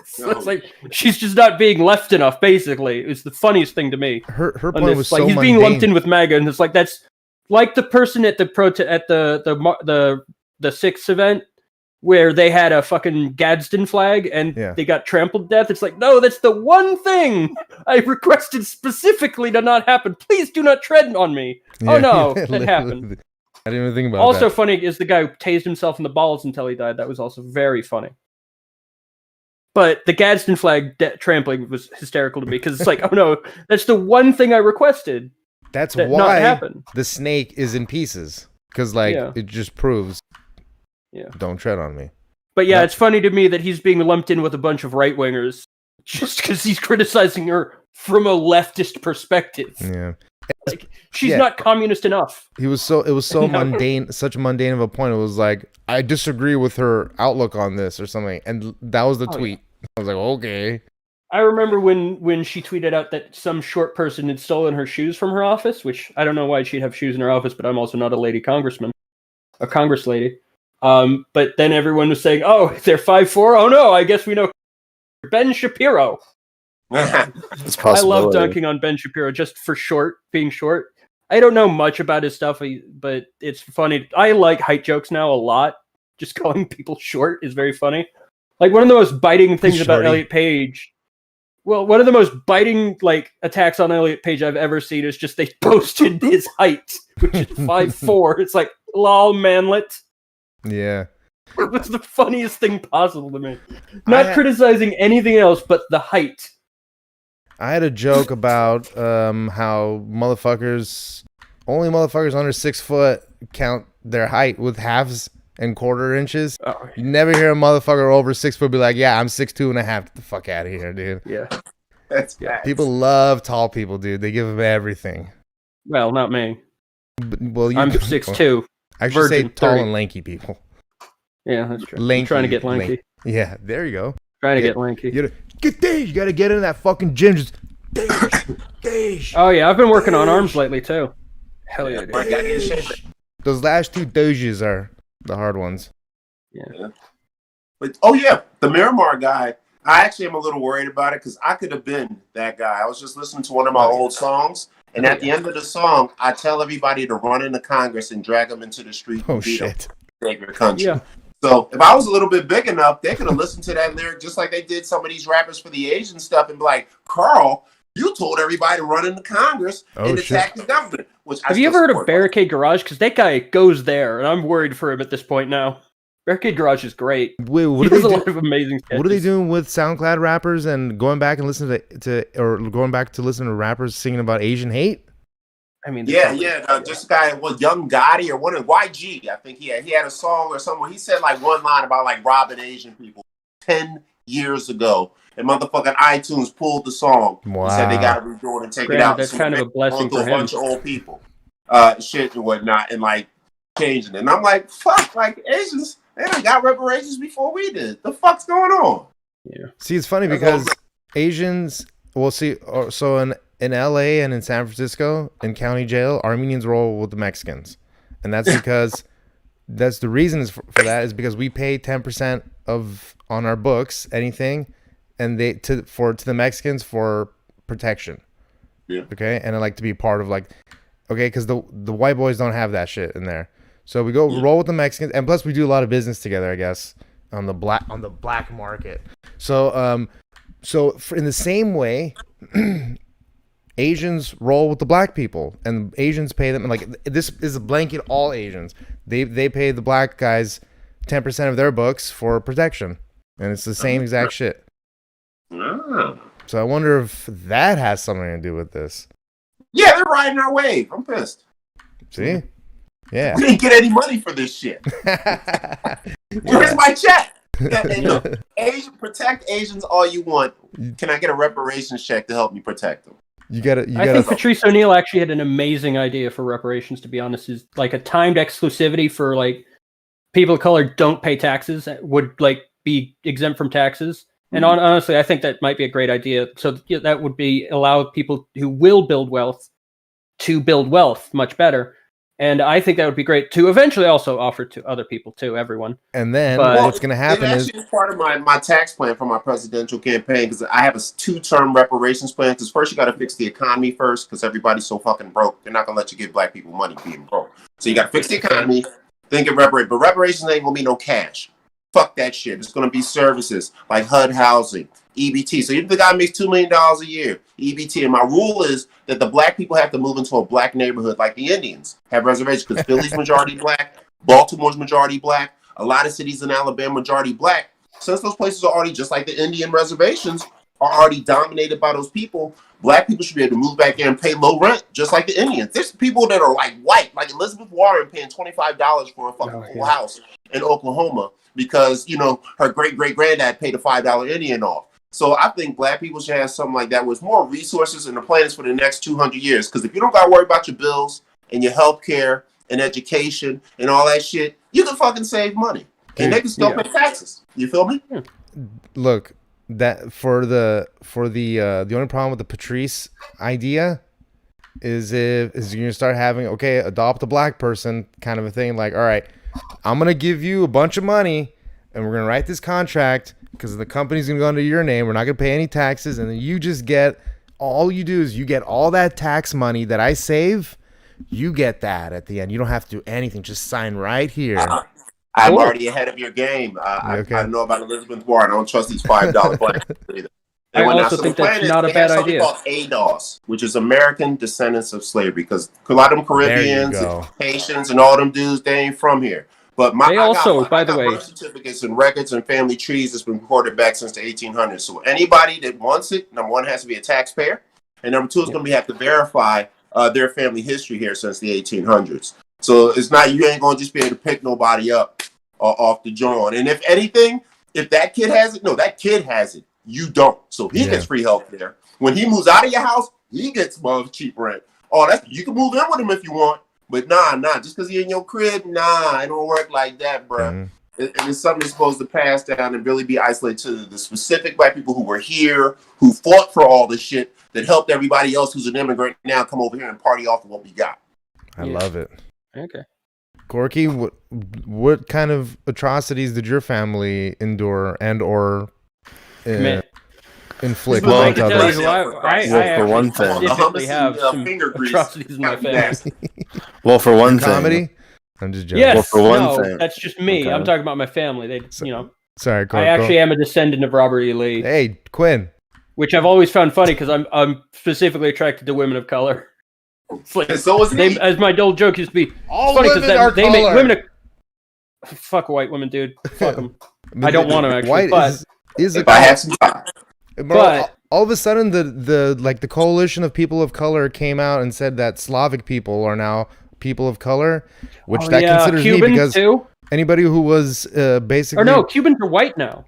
So it's like she's just not being left enough. Basically, it's the funniest thing to me. Her point was so he's mundane. being lumped in with MAGA, and it's like that's like the person at the the 6th event where they had a fucking Gadsden flag and they got trampled to death. It's like, no, that's the one thing I requested specifically to not happen. Please do not tread on me. Yeah, oh no, that happened. I didn't even think about Also that. funny is the guy who tased himself in the balls until he died. That was also very funny. But the Gadsden flag trampling was hysterical to me because it's like, oh no, that's the one thing I requested. That's that why not happen. The snake is in pieces, because it just proves, don't tread on me. But it's funny to me that he's being lumped in with a bunch of right wingers just because he's criticizing her from a leftist perspective. Yeah, like she's not communist enough. It was so mundane, such a mundane of a point. It was like, I disagree with her outlook on this or something, and that was the tweet. I was like, okay. I remember when she tweeted out that some short person had stolen her shoes from her office, which I don't know why she'd have shoes in her office, but I'm also not a lady congressman, a congress lady. But then everyone was saying, oh, they're 5'4". Oh no, I guess we know Ben Shapiro. It's I love dunking on Ben Shapiro just for being short. I don't know much about his stuff, but it's funny. I like height jokes now a lot. Just calling people short is very funny. Like one of the most biting things about Elliot Page. Well, one of the most biting attacks on Elliot Page I've ever seen is just they posted his height, which is 5'4". It's like, lol, manlet. Yeah. It was the funniest thing possible to me. Not criticizing anything else but the height. I had a joke about how only motherfuckers under 6 foot count their height with halves and quarter inches. Oh. You never hear a motherfucker over 6 foot be like, yeah, I'm 6'2.5". Get the fuck out of here, dude. Yeah. That's bad. People love tall people, dude. They give them everything. Well, not me. Well, I'm 6'2". I should say tall and lanky people. Yeah, that's true. Lanky, I'm trying to get lanky. Yeah, there you go. Trying to get lanky. You gotta get in that fucking gym. Just Oh yeah, I've been working on arms lately too. Hell yeah, dude. Those last 2 doges are the hard ones. Yeah. But the Miramar guy, I actually am a little worried about it because I could have been that guy. I was just listening to one of my old songs, and at the end of the song, I tell everybody to run into Congress and drag them into the street. Oh shit! Save your country. Yeah. So if I was a little bit big enough, they could have listened to that lyric just like they did some of these rappers for the Asian stuff and be like, Carl, you told everybody to run into Congress and attack the government. Have you ever heard of Barricade Garage? Because that guy goes there, and I'm worried for him at this point now. Barricade Garage is great. Wait, what he does a lot of amazing sketches. What are they doing with SoundCloud rappers and going back and listening to listen to rappers singing about Asian hate? I mean, just a guy was Young Gotti or one of YG. I think he had a song or something. He said one line about robbing Asian people 10 years ago, and motherfucking iTunes pulled the song. Wow. He said they got to redo it and take it out. That's kind of a blessing for him. A bunch of old people, shit and whatnot, and changing it. And I'm like, fuck, Asians, they done got reparations before we did. The fuck's going on? Yeah. See, it's funny because Asians. We'll see. So in LA and in San Francisco, in county jail, Armenians roll with the Mexicans. And that's because that's the reason for that is because we pay 10% on our books, anything, and to the Mexicans for protection. Yeah. Okay. And I like to be part of because the white boys don't have that shit in there. So we go roll with the Mexicans, and plus we do a lot of business together, I guess, on the black market. So in the same way, Asians roll with the black people, and Asians pay them. And this is a blanket all Asians. They pay the black guys 10% of their books for protection, and it's the same exact shit. Ah. So I wonder if that has something to do with this. Yeah, they're riding our wave. I'm pissed. See? Yeah. We didn't get any money for this shit. Where's my check? And look, protect Asians all you want. Can I get a reparations check to help me protect them? I think Patrice O'Neill actually had an amazing idea for reparations, to be honest, is like a timed exclusivity for like people of color don't pay taxes, would like be exempt from taxes. And honestly, I think that might be a great idea. So that would be allow people who will build wealth to build wealth much better. And I think that would be great to eventually also offer to other people too, everyone. And then what's going to happen is part of my tax plan for my presidential campaign, because I have a 2-term reparations plan. Because first you got to fix the economy first, because everybody's so fucking broke. They're not going to let you give black people money being broke. So you got to fix the economy, then get reparate. But reparations ain't going to be no cash. Fuck that shit. It's going to be services like HUD housing, EBT. So if the guy makes $2 million a year, EBT. And my rule is that the black people have to move into a black neighborhood like the Indians have reservations, because Philly's majority black, Baltimore's majority black, a lot of cities in Alabama majority black. Since those places are already just like the Indian reservations are already dominated by those people, black people should be able to move back in and pay low rent just like the Indians. There's people that are like white, like Elizabeth Warren paying $25 for a fucking whole house in Oklahoma because, you know, her great-great-granddad paid a $5 Indian off. So I think black people should have something like that with more resources and the plans for the next 200 years. Because if you don't got to worry about your bills and your health care and education and all that shit, you can fucking save money. And they can still pay taxes. You feel me? Look, that for the only problem with the Patrice idea is you're gonna start having adopt a black person kind of a thing. Like, all right, I'm gonna give you a bunch of money and we're gonna write this contract because the company's gonna go under your name. We're not gonna pay any taxes, and then you just get all you do is you get all that tax money that I save. You get that at the end. You don't have to do anything. Just sign right here. I'm already ahead of your game. I know about Elizabeth Warren. I don't trust these $5 blacks either. I also think that's not a bad idea. Called ADOS, which is American Descendants of Slavery, because a lot of them Caribbeans, and Haitians, and all them dudes, they ain't from here. But by the way, birth certificates and records and family trees that's been recorded back since the 1800s. So anybody that wants it, number one, has to be a taxpayer, and number two, is going to have to verify their family history here since the 1800s. So it's not, you ain't going to just be able to pick nobody up off the joint. And if anything, if that kid has it, that kid has it. You don't. So he gets free health care. When he moves out of your house, he gets cheap rent. Oh, you can move in with him if you want. But nah. Just because he in your crib, it don't work like that, bro. And it's something that's supposed to pass down and really be isolated to the specific black people who were here, who fought for all this shit, that helped everybody else who's an immigrant now come over here and party off of what we got. I love it. Okay. Corky, what kind of atrocities did your family endure and or inflict? Well, for one thing, specifically have some atrocities in my family. Well, for one thing, comedy. I'm just joking. Yes, well, for one thing, that's just me. Okay. I'm talking about my family. Sorry, I actually am a descendant of Robert E. Lee. Hey, Quinn. Which I've always found funny because I'm specifically attracted to women of color. It's like, and so is me. As my old joke used to be, all funny women are they make women. Fuck white women, dude. Fuck them. I don't want to actually. White but is if I have some time. But all of a sudden, the coalition of people of color came out and said that Slavic people are now people of color, which considers Cubans me because too? Anybody who was basically Cubans are white now.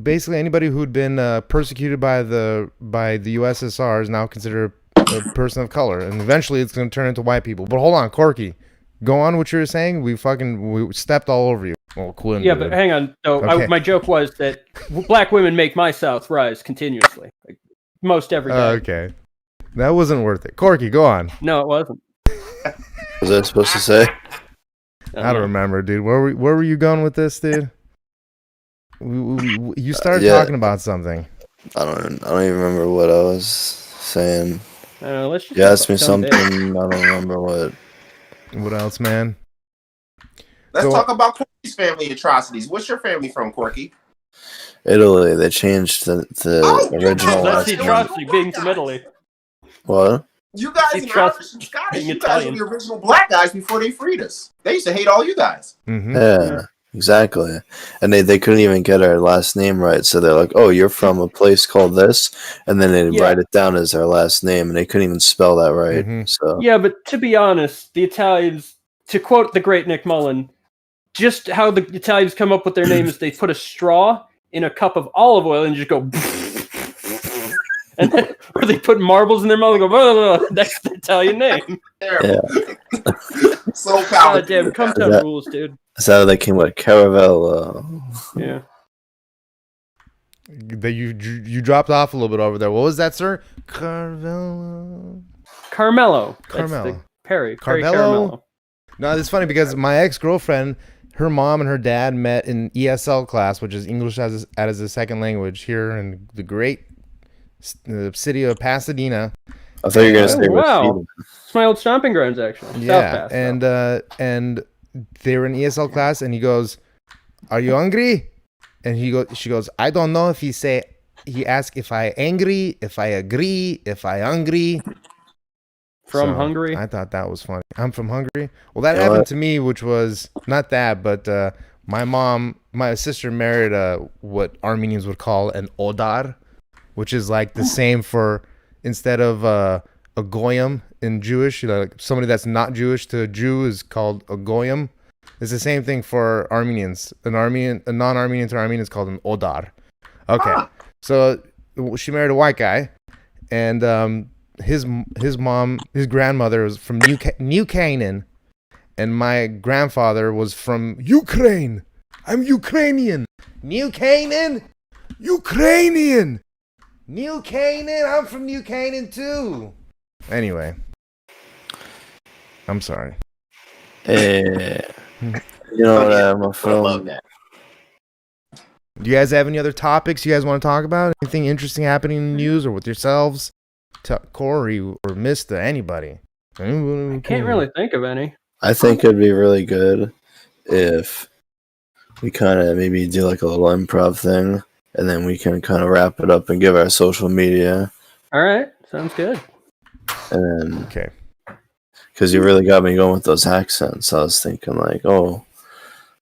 Basically, anybody who'd been persecuted by the USSR is now considered a person of color, and eventually it's going to turn into white people. But hold on, Corky, go on what you were saying. We stepped all over you. Well, Quinn. Yeah, but hang on. So my joke was that black women make my South rise continuously, like most every day. Okay, that wasn't worth it. Corky, go on. No, it wasn't. Was I supposed to say? I don't remember, dude. Where were you going with this, dude? You started talking about something. I don't even remember what I was saying. Let's just you asked me something. I don't remember what. What else, man? Let's talk about Corky's family atrocities. What's your family from, Corky? Italy. They changed the original. That's the atrocity being from Italy. What? You guys in Irish and Scottish, you guys were the original black guys before they freed us. They used to hate all you guys. Mm-hmm. Yeah. Exactly. And they couldn't even get our last name right. So they're like, oh, you're from a place called this. And then they write it down as our last name. And they couldn't even spell that right. Mhm. So Yeah, but to be honest, the Italians, to quote the great Nick Mullen, just how the Italians come up with their name is they put a straw in a cup of olive oil and just go, and then, or they put marbles in their mouth and go, blah, blah, blah. That's the Italian name. Terrible. So powerful. God damn, come town rules, dude. that's how they came with Caravella. Yeah. That you dropped off a little bit over there. What was that, sir? Carvello. Carmelo. Carmelo. That's the Perry. Carvello? Perry Caramello. No, it's funny because my ex-girlfriend, her mom and her dad met in ESL class, which is English as a second language, here in the great city of Pasadena. I thought you were going to say wow. It's my old stomping grounds, actually. Yeah, South Pass, and they were in ESL class, and he goes, "Are you hungry?" And she goes, "I don't know if he asked if I angry, if I agree, if I hungry." From Hungary? I thought that was funny. I'm from Hungary. Well, that happened to me, which was not that, but my sister married what Armenians would call an odar, which is like the same for, instead of a goyim in Jewish, like somebody that's not Jewish to a Jew is called a goyim. It's the same thing for Armenians. A non-Armenian to Armenian is called an odar. Okay, so she married a white guy, and his grandmother was from New Canaan, and my grandfather was from Ukraine. I'm Ukrainian. New Canaan, Ukrainian. New Canaan. I'm from New Canaan too. Anyway, I'm sorry. You know what? My phone. Do you guys have any other topics you guys want to talk about? Anything interesting happening in the news or with yourselves? Corey or Mista, anybody? I can't really think of any. I think it'd be really good if we kind of maybe do like a little improv thing, and then we can kind of wrap it up and give our social media. All right, sounds good. And okay, because you really got me going with those accents, I was thinking like, oh,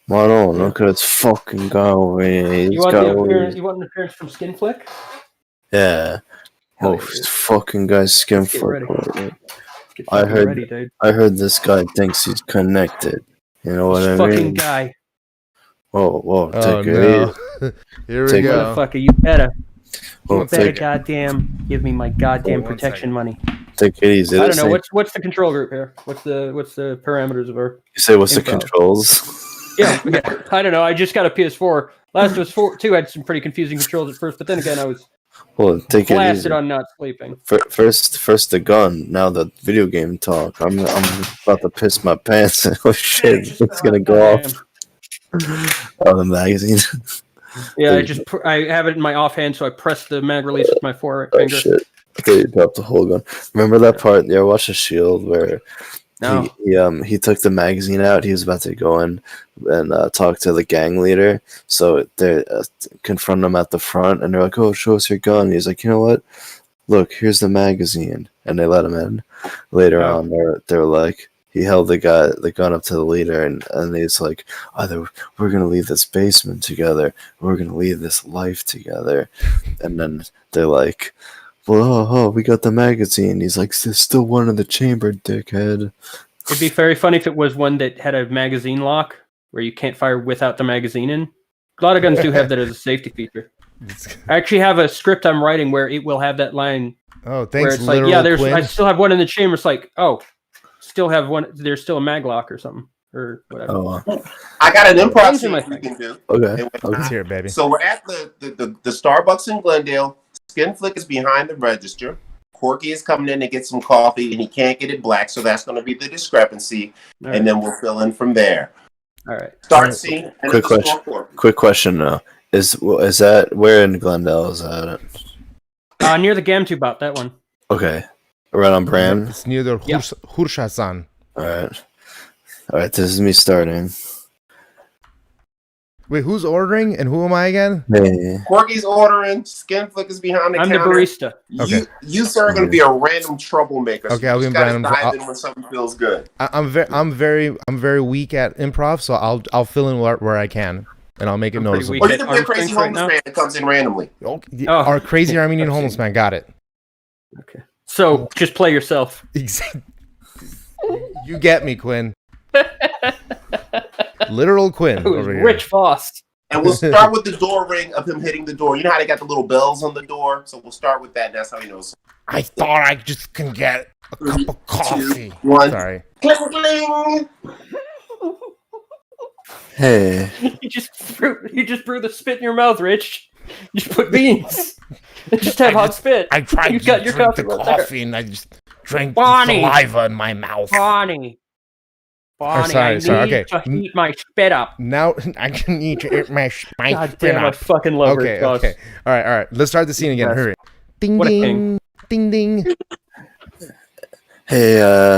Maron, look at this fucking guy over here. You want an appearance from Skin Flick? Yeah. Hell Oh, yeah, this fucking guy's skin Let's get fuck. ready. I heard. Ready, dude. I heard this guy thinks he's connected. You know what I mean? Fucking guy. Whoa, oh take it no. easy. Here we go. Motherfucker, you better. Whoa, You better goddamn give me my goddamn protection money. Take it easy. I don't know what's the control group here. What's the parameters of our? You say what's improv? the controls? Yeah, I don't know. I just got a PS4. Last of Us 2 had some pretty confusing controls at first, but then again, I was Well, take it blasted easy. on not sleeping. First the gun. Now the video game talk. I'm about to piss my pants. Oh shit! It's gonna go off. Oh, the magazine. Yeah, I have it in my offhand, so I press the mag release with my Oh finger. shit! I thought you dropped the whole gun. Remember that part? You ever watch The Shield where No. he took the magazine out. He was about to go in and talk to the gang leader. So they confront him at the front, and they're like, "Oh, show us your gun." And he's like, "You know what? Look, here's the magazine." And they let him in. Later on, they're like, he held the gun up to the leader, and he's like, "Either we're gonna leave this basement together, or we're gonna leave this life together." And then they're like, "Well, we got the magazine." He's like, "There's still one in the chamber, dickhead." It'd be very funny if it was one that had a magazine lock where you can't fire without the magazine in. A lot of guns do have that as a safety feature. I actually have a script I'm writing where it will have that line. Oh, thanks. Where it's like, yeah, I still have one in the chamber. It's like, oh, still have one. There's still a mag lock or something or whatever. Oh, I got an improv Those are my scene we can do. okay. Let's hear it, baby. So we're at the Starbucks in Glendale. Skin Flick is behind the register. Corky is coming in to get some coffee, and he can't get it black, so that's going to be the discrepancy. All and then we'll fill in from there. All right. Start scene. Quick question though. Is that where in Glendale is that? Near the Gamtubot, that one. Okay, right on brand. It's near the Hurshasan. All right. This is me starting. Wait, who's ordering and who am I again? Hey. Corky's ordering. Skinflick is behind the I'm the counter. barista. Okay. You sir are going to be a random troublemaker. So Okay, I'll you be just gotta random dive in when something feels good. I'm very weak at improv, so I'll fill in where I can, and I'll make it I'm pretty noticeable. weak. Or you can be a Arm crazy strength right homeless now? man that comes in randomly. Okay. Oh. Our crazy Armenian I've homeless seen man got it. Okay. So just play yourself. Exactly. You get me, Quinn. Literal Quinn It was over here. Rich Voss. And we'll start with the door ring of him hitting the door. You know how they got the little bells on the door? So we'll start with that. And that's how he knows. I thought I just can get a cup of coffee. 2, 1. Sorry. Cling, cling. Hey. You just brew the spit in your mouth, Rich. You just put beans. And just have hot spit. I tried You to got your drink the coffee right there. coffee and I just drank Bonnie. saliva in my mouth. Bonnie, sorry, I need okay. to heat my spit up. Now I can need to eat my God spin damn, I up. fucking love Okay, Rich Voss. okay. All right. Let's start the scene again. Yes. Hurry. Ding, What a ding, ding, ding. Hey,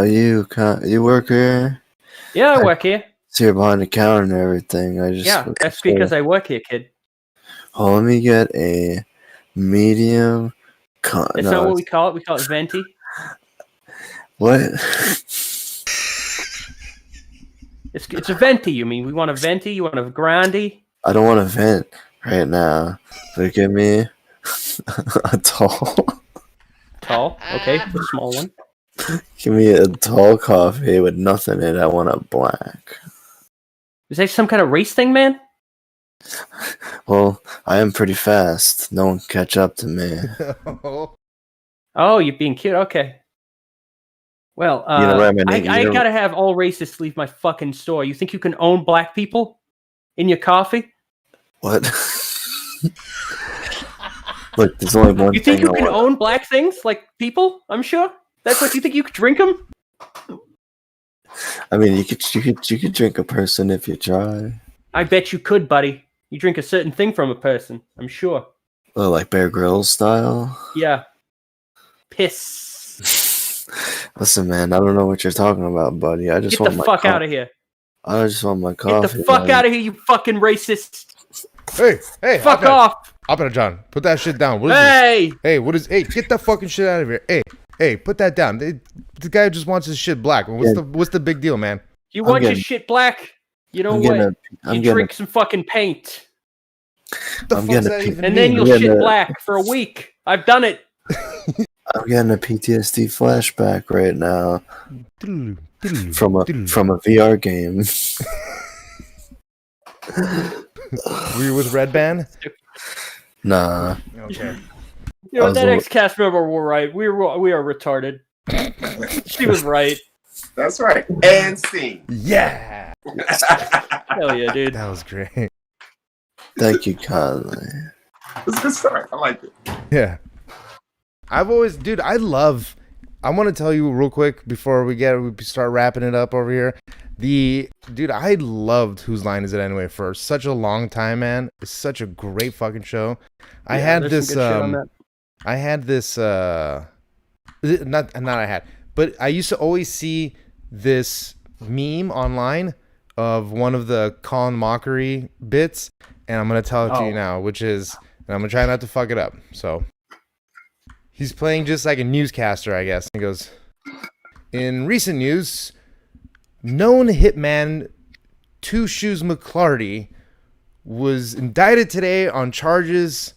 you work here? Yeah, I work here. So you're behind the counter and everything. I just Yeah, that's because I work here, kid. Oh, let me get a medium. It's not what we call it. We call it venti. What? It's a venti. You mean we want a venti? You want a grande? I don't want to vent right now. But give me a tall. Tall. Okay, a small one. Give me a tall coffee with nothing in it. I want a black. Is that some kind of race thing, man? Well, I am pretty fast. No one can catch up to me. Oh, you're being cute. Okay. Well, You know what I mean? I gotta have all racists leave my fucking store. You think you can own black people in your coffee? What? Look, there's only one You think thing you I can want. own black things like people? I'm sure. That's what you think you could drink them. I mean, you could drink a person if you try. I bet you could, buddy. You drink a certain thing from a person. I'm sure. Oh, like Bear Grylls style. Yeah. Piss. Listen, man, I don't know what you're talking about, buddy. I just Get want the my fuck out of here. I just want my Get coffee. the fuck man. out of here, you fucking racist. Hey, Fuck off. John, put that shit down. What is Hey. this? Hey, get that fucking shit out of here. Hey, put that down. The guy just wants his shit black. What's the big deal, man? You want your getting- shit black? You know I'm what? getting You drink some fucking paint. The I'm fuck's getting that a- even And then mean? you'll Yeah, shit no. black for a week. I've done it. I'm getting a PTSD flashback right now from a VR game. Were you with Red Band? Nah. Okay. You know, I was that a- ex-cast member were right. We are retarded. She was right. That's right. And scene. Yeah. Hell yeah, dude. That was great. Thank you, Conley. It's a good start. I like it. Yeah. I want to tell you real quick before we start wrapping it up over here. I loved Whose Line Is It Anyway for such a long time, man. It's such a great fucking show. I had there's some good shit on that. but I used to always see this meme online of one of the Colin Mockery bits, and I'm gonna tell it to you now, which is, and I'm gonna try not to fuck it up. So he's playing just like a newscaster, I guess. He goes, in recent news, known hitman Two Shoes McClarty was indicted today on charges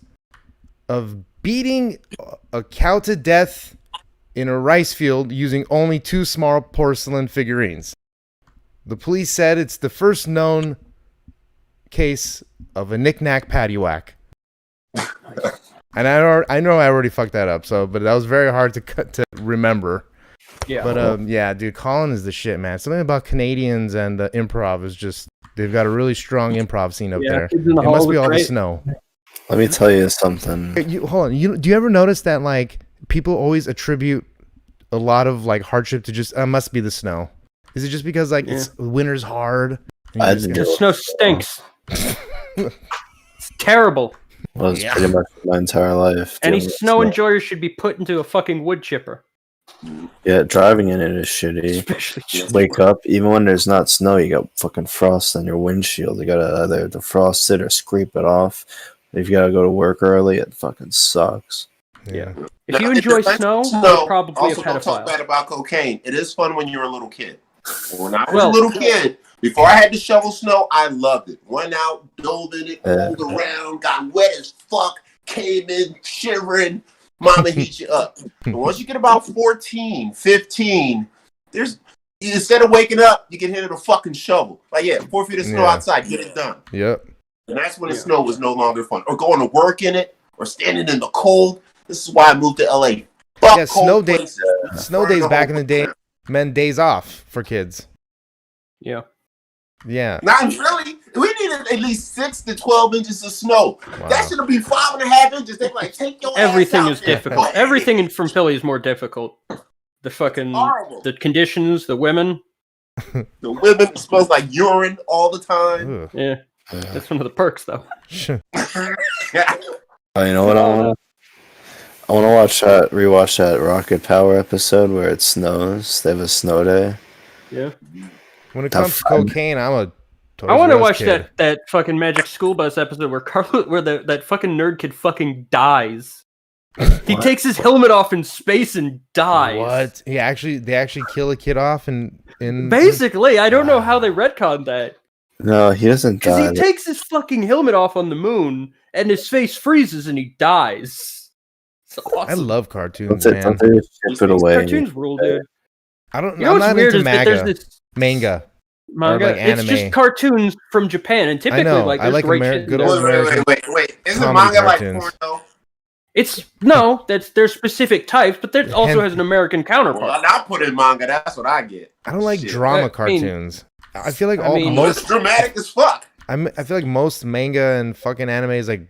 of beating a cow to death in a rice field using only 2 small porcelain figurines. The police said it's the first known case of a knick-knack paddywhack. And I know I already fucked that up, but that was very hard to remember. Yeah. But yeah, dude, Colin is the shit, man. Something about Canadians and the improv is just, they've got a really strong improv scene up there. Kids in the It Hall must be was all the great. snow. Let me tell you something. Hold on. Do you ever notice that like people always attribute a lot of like hardship to just must be the snow? Is it just because like it's winter's hard? And you I just didn't go- The snow stinks. It's terrible. Was Yeah. pretty much my entire life. Any dealing with snow enjoyer should be put into a fucking wood chipper. Yeah, driving in it is shitty. Especially Wake up, even when there's not snow, you got fucking frost on your windshield. You gotta either defrost it or scrape it off. If you gotta go to work early, it fucking sucks. Yeah. If you Now, enjoy it snow, depends. you're probably Also, a don't talk pedophile. bad about cocaine. It is fun when you're a little kid. When I was a little kid, before I had to shovel snow, I loved it. Went out, dove in it, rolled around, got wet as fuck, came in shivering. Mama heat you up. But once you get about 14, 15, instead of waking up, you can hit it a fucking shovel. Like, 4 feet of snow outside, get it done. Yep. And that's when the snow was no longer fun. Or going to work in it, or standing in the cold. This is why I moved to LA. Fuck snow cold days. places. Snow days back in the day meant days off for kids. Yeah. Yeah. Not really. We needed at least 6 to 12 inches of snow. Wow. That should be 5.5 inches. They're like, take your Everything ass out is there. difficult. Everything from Philly is more difficult. The fucking Horrible. the conditions, the women. The women smells like urine all the time. Ugh. Yeah, that's one of the perks, though. Oh, you know what I want to rewatch that Rocket Power episode where it snows. They have a snow day. Yeah. When it comes to cocaine, I'm a Toys I want to R Us watch kid. that fucking Magic School Bus episode where that fucking nerd kid fucking dies. He takes his helmet off in space and dies. What? They actually kill a kid off in Basically, I don't know how they retconned that. No, he doesn't Because die. he takes his fucking helmet off on the moon and his face freezes and he dies. It's awesome. I love cartoons, Don't man. they ship it away? Cartoons rule, dude. I don't. You know I'm what's not weird into is that there's this manga. manga. like It's anime. just cartoons from Japan, and typically, know. like, I there's like great Ameri- shit in good there. old American Wait. Isn't comedy manga cartoons. like porno? It's no, there's specific types, but there also has an American counterpart. Well, I put in manga. That's what I get. I don't like Shit. drama I mean- cartoons. I feel like I mean- Well, it's dramatic as fuck. I feel like most manga and fucking anime is like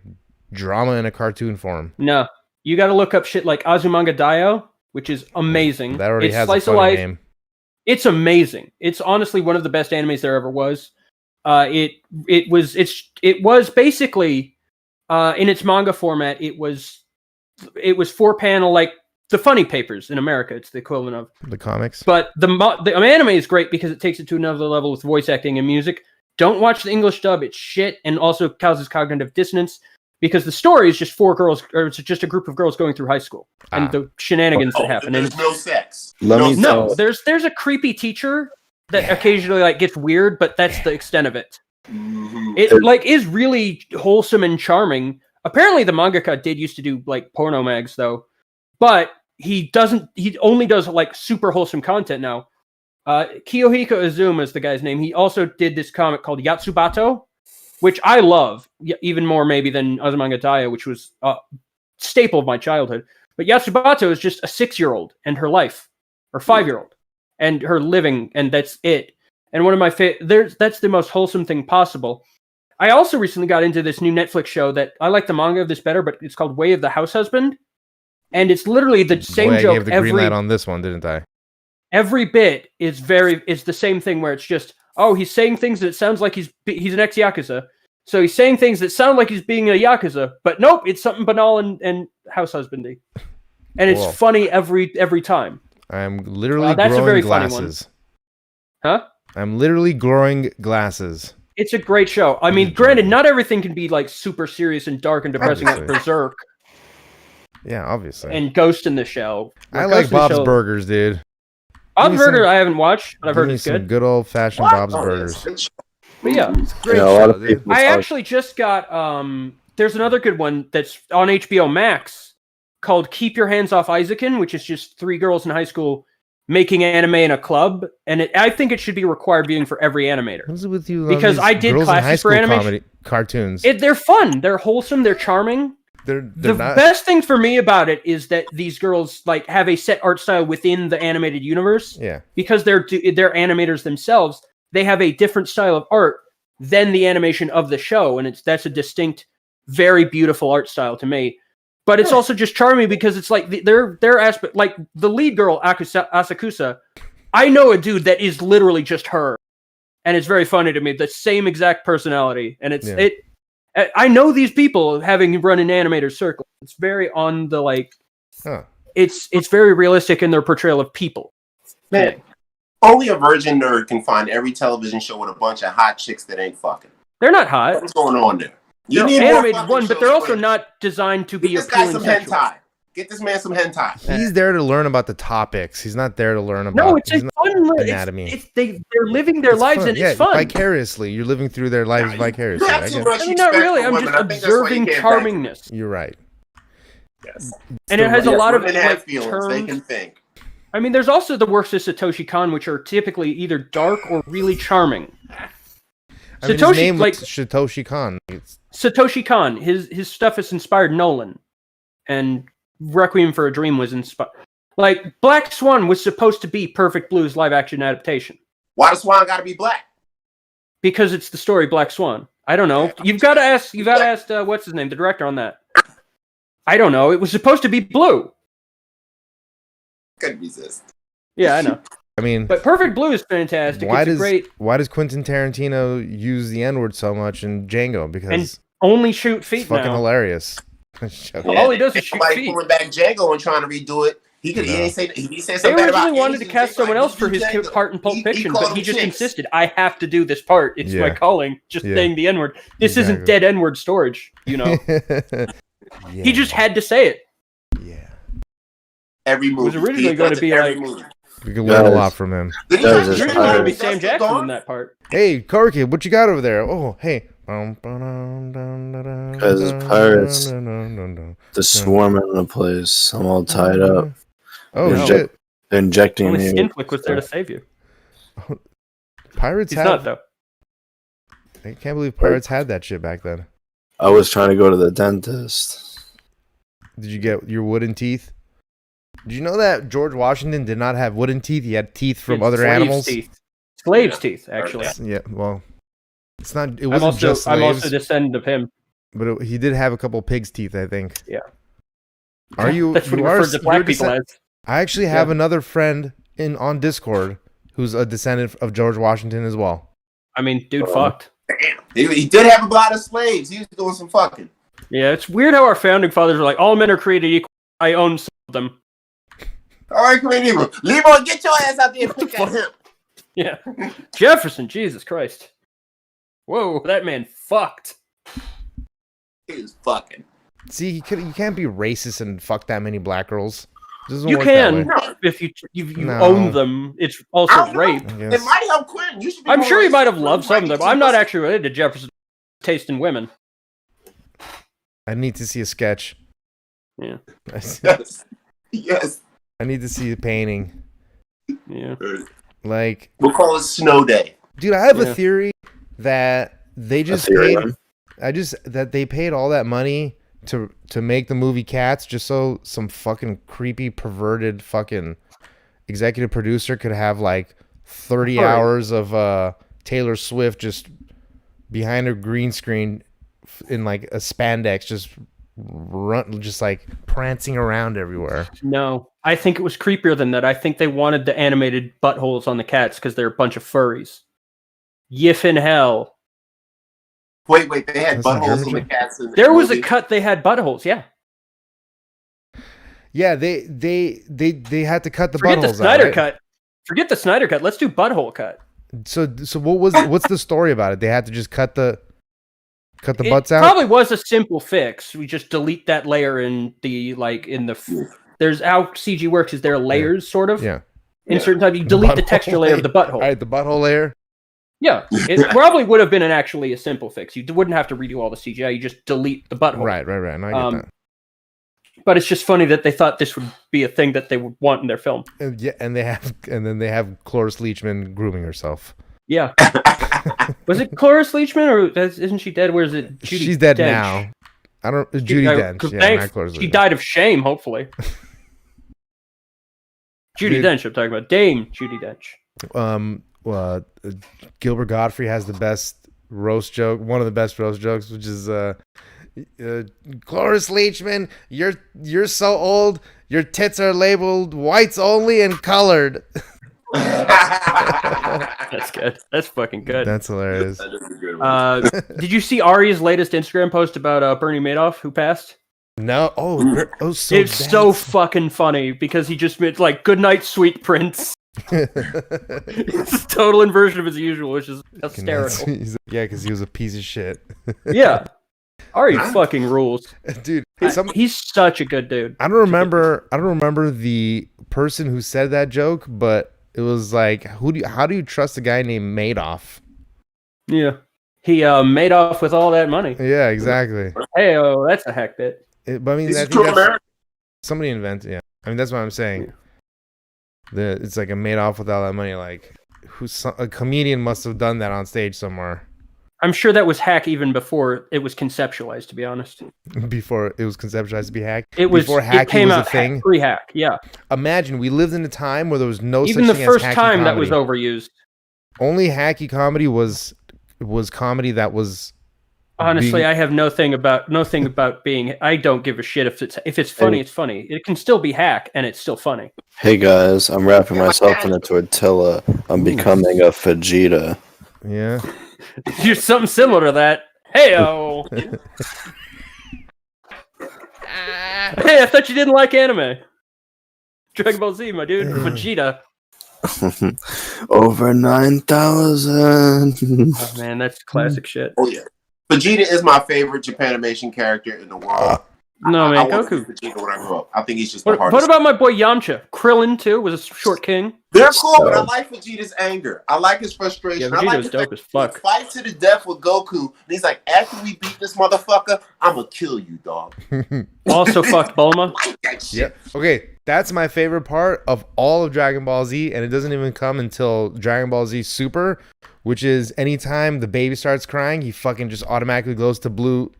drama in a cartoon form. No, you got to look up shit like Azumanga Daioh, which is amazing. That already it's has a slice of funny life. name. It's amazing. It's honestly one of the best animes there ever was. It was basically in its manga format. It was 4-panel, like the funny papers in America. It's the equivalent of. The comics. But the anime is great because it takes it to another level with voice acting and music. Don't watch the English dub; it's shit, and also causes cognitive dissonance because the story is just 4 girls, or it's just a group of girls going through high school and the shenanigans that happen. And There's no sex. no, there's a creepy teacher that occasionally like gets weird, but that's the extent of it. Mhm. It like is really wholesome and charming. Apparently, the mangaka did used to do like porno mags though, but he doesn't. He only does like super wholesome content now. Kiyohiko Izuma is the guy's name. He also did this comic called Yatsubato, which I love even more maybe than Azumanga Daioh, which was a staple of my childhood. But Yatsubato is just a 6-year-old and her life, or 5-year-old, and her living, and that's it. And one of my that's the most wholesome thing possible. I also recently got into this new Netflix show that I like the manga of this better, but it's called Way of the House Husband, and it's literally the same Boy, I joke gave the green light on this one, didn't I? every bit is the same thing where it's just, oh, he's saying things that sounds like he's an ex-Yakuza. So he's saying things that sound like he's being a Yakuza, but nope, it's something banal and house husbandy. And it's Cool. funny every time. I'm literally that's a growing very funny one. glasses. Huh? I'm literally growing glasses. It's a great show. I mean, granted, not everything can be like super serious and dark and depressing like Obviously. Berserk Yeah, obviously. and Ghost in the Shell. I Ghost like in the Bob's Shell- Burgers, dude. Bob's Give me some- Burger I haven't watched, but I've Give heard me it's some good. good old fashioned Bob's Burgers. But yeah. Great a show, lot of dude. people I talk- actually just got there's another good one that's on HBO Max called Keep Your Hands Off Isaacin, which is just 3 girls in high school making anime in a club, and I think it should be required viewing for every animator. What's it with you? on Because these I did girls in high classes for school animation. cartoons. They're fun, they're wholesome, they're charming. They're The not. best thing for me about it is that these girls like have a set art style within the animated universe. Yeah. Because they're animators themselves, they have a different style of art than the animation of the show, and that's a distinct, very beautiful art style to me. But it's also just charming because it's like their aspect, like the lead girl Asakusa. I know a dude that is literally just her, and it's very funny to me. The same exact personality, and I know these people having run in animator circles. It's very on the like. Huh. it's very realistic in their portrayal of people. Man, only a virgin nerd can find every television show with a bunch of hot chicks that ain't fucking. They're not hot. What's going on there? They're need more animated fucking one, but they're shows, also Quinn. not designed to Get be this guy appealing some sexual. hentai. Get this man some hentai. He's there to learn about the topics. He's not there to learn about. No, it's a he's not- fun. anatomy. They're living their it's lives fun. and Yeah, it's fun. Vicariously, you're living through their lives vicariously. You I have too guess. much I mean, not respect really. for I'm women. just I think that's why observing you can't charmingness. You're right. Yes. And it has a lot of women have like, feelings. They terms. can think. I mean, there's also the works of Satoshi Kon, which are typically either dark or really charming. I mean, Satoshi, his name like was Satoshi Kon. Satoshi Kon, his stuff has inspired Nolan, and Requiem for a Dream was inspired. Like Black Swan was supposed to be Perfect Blue's live action adaptation Why does Swan got to be black? because it's the story Black Swan. I don't know. You've got to ask. What's his name, the director on that. I don't know. It was supposed to be blue. Couldn't resist. Yeah, I know. I mean, But Perfect Blue is fantastic. why It's a does great why does Quentin Tarantino use the N word so much in Django? Because and only shoot it's feet fucking now. hilarious. All he does is shoot Somebody feet. pulling back Django and trying to redo it. He could. No. He said They something bad about originally wanted to Asians. cast They someone like, else for "You his do Django." part in Pulp Fiction, called but he them just chicks. insisted, I have to do this part. It's my Yeah. calling. Just Yeah. saying the N-word. This isn't Exactly. dead N-word storage, you know? He just had to say it. yeah. Every movie. was originally He going to does be it every like- movie. We can learn a Guys. lot from him. Did he That not was just just Originally going to be Dust Sam till Jackson dawn? in that part. Hey, Corky, what you got over there? Oh, hey. Because it's pirates. The swarming in the place. I'm all tied up. Oh No. shit! They're injecting Only me. Skinflick was there to save you. Pirates He's had. not, though. I can't believe pirates had that shit back then. I was trying to go to the dentist. Did you get your wooden teeth? Did you know that George Washington did not have wooden teeth? He had teeth from It's other slaves' animals. Teeth. Slaves' teeth, actually. Yeah, well, it's not. It I'm wasn't just I'm slaves, also a descendant of him. but he did have a couple pigs' teeth, I think. Yeah. Are you? That's what you he are referred to black you're people descend- as. I actually have another friend on Discord who's a descendant of George Washington as well. I mean, dude fucked. Damn. He did have a lot of slaves. He was doing some fucking. Yeah, it's weird how our founding fathers are like, all men are created equal. I own some of them. All right, come here, Leroy. Leroy, get your ass out there and pick at him. Yeah. Jefferson, Jesus Christ. Whoa, that man fucked. He was fucking. See, you can't be racist and fuck that many black girls. It doesn't You work that can way. if you No. own them. It's I also don't know. rape. I It guess. might help Quinn. You should be I'm more sure he racist. might have loved some of them. Might I'm not be actually related to Jefferson's taste in women. I need to see a sketch. Yeah. Yes. Yes. I need to see a painting. Yeah. Like, We'll call it Snow Day. dude, I have Yeah. a theory that they just paid. That they paid all that money to make the movie Cats just so some fucking creepy perverted fucking executive producer could have like 30 Right. hours of Taylor Swift just behind a green screen in like a spandex just like prancing around everywhere. No, I think it was creepier than that. I think they wanted the animated buttholes on the cats because they're a bunch of furries. Yif in hell. Wait, they had That's not buttholes German on the shit? cats. In the There was a movie. cut they had buttholes, yeah. Yeah, they had to cut the Forget the buttholes Snyder out, right? cut. Forget the Snyder cut. Let's do butthole cut. So what's the story about it? They had to just cut the butts It out. probably was a simple fix. We just delete that layer in the there's how CG works is there are layers sort of. Yeah. In certain times you delete the Butthole texture layer of the butthole. All right, the butthole layer. Yeah. It probably would have been actually a simple fix. You wouldn't have to redo all the CGI. You just delete the butthole. Right. No, I get that. But it's just funny that they thought this would be a thing that they would want in their film. And then they have Cloris Leachman grooming herself. Yeah. Was it Cloris Leachman or isn't she dead? Where is it? Judy She's dead Dench. now. I don't. Judy Dench. Yeah, not Cloris She Leachman. died of shame, hopefully. Judy Dude. Dench, I'm talking about. Dame Judy Dench. Gilbert Godfrey has the best roast joke. One of the best roast jokes, which is Cloris Leachman, you're so old. Your tits are labeled whites only and colored. That's good. That's fucking good. That's hilarious. That is a good one. Did you see Ari's latest Instagram post about Bernie Madoff, who passed? No. So It's so fucking funny because he just meant like "Good night, sweet prince." It's a total inversion of his usual, which is hysterical. Yeah, because he was a piece of shit. Yeah, Ari fucking rules, Dude. He's such a good dude. I don't remember the person who said that joke, but it was like, how do you trust a guy named Madoff? Yeah, he made off with all that money. Yeah, exactly. Hey, that's a heck bit. But I mean, Is I it think true American? somebody invented. Yeah, I mean that's what I'm saying. It's like a made off with all that money. Like, a comedian must have done that on stage somewhere. I'm sure that was hack even before it was conceptualized. To be honest, Before it was conceptualized to be hacked. it was. Before It hacking came was out a thing. Pre-hack. Yeah. Imagine we lived in a time where there was no Even such the thing first as hacky time comedy. that was overused. Only hacky comedy was comedy that was. Honestly, I have nothing about being. I don't give a shit if it's funny. It's funny. It can still be hack, and it's still funny. Hey guys, I'm wrapping myself in a tortilla. I'm becoming a Vegeta. Yeah. You're something similar to that. Hey-o. Hey, I thought you didn't like anime. Dragon Ball Z, my dude. Vegeta. Over 9,000. Oh man, that's classic shit. Oh yeah, Vegeta is my favorite Japanimation character in the world. No man, I want to Goku. be Vegeta when I grow up. I think he's just the What hardest. about my boy Yamcha? Krillin too was a short king. They're cool, but I like Vegeta's anger. I like his frustration. Yeah, I like Vegeta's dope as fuck. He fights to the death with Goku, and he's like, "After we beat this motherfucker, I'm gonna kill you, dog." Also fucked Bulma. I like that shit. Yep. Okay, that's my favorite part of all of Dragon Ball Z, and it doesn't even come until Dragon Ball Z Super, which is anytime the baby starts crying, he fucking just automatically goes to blue.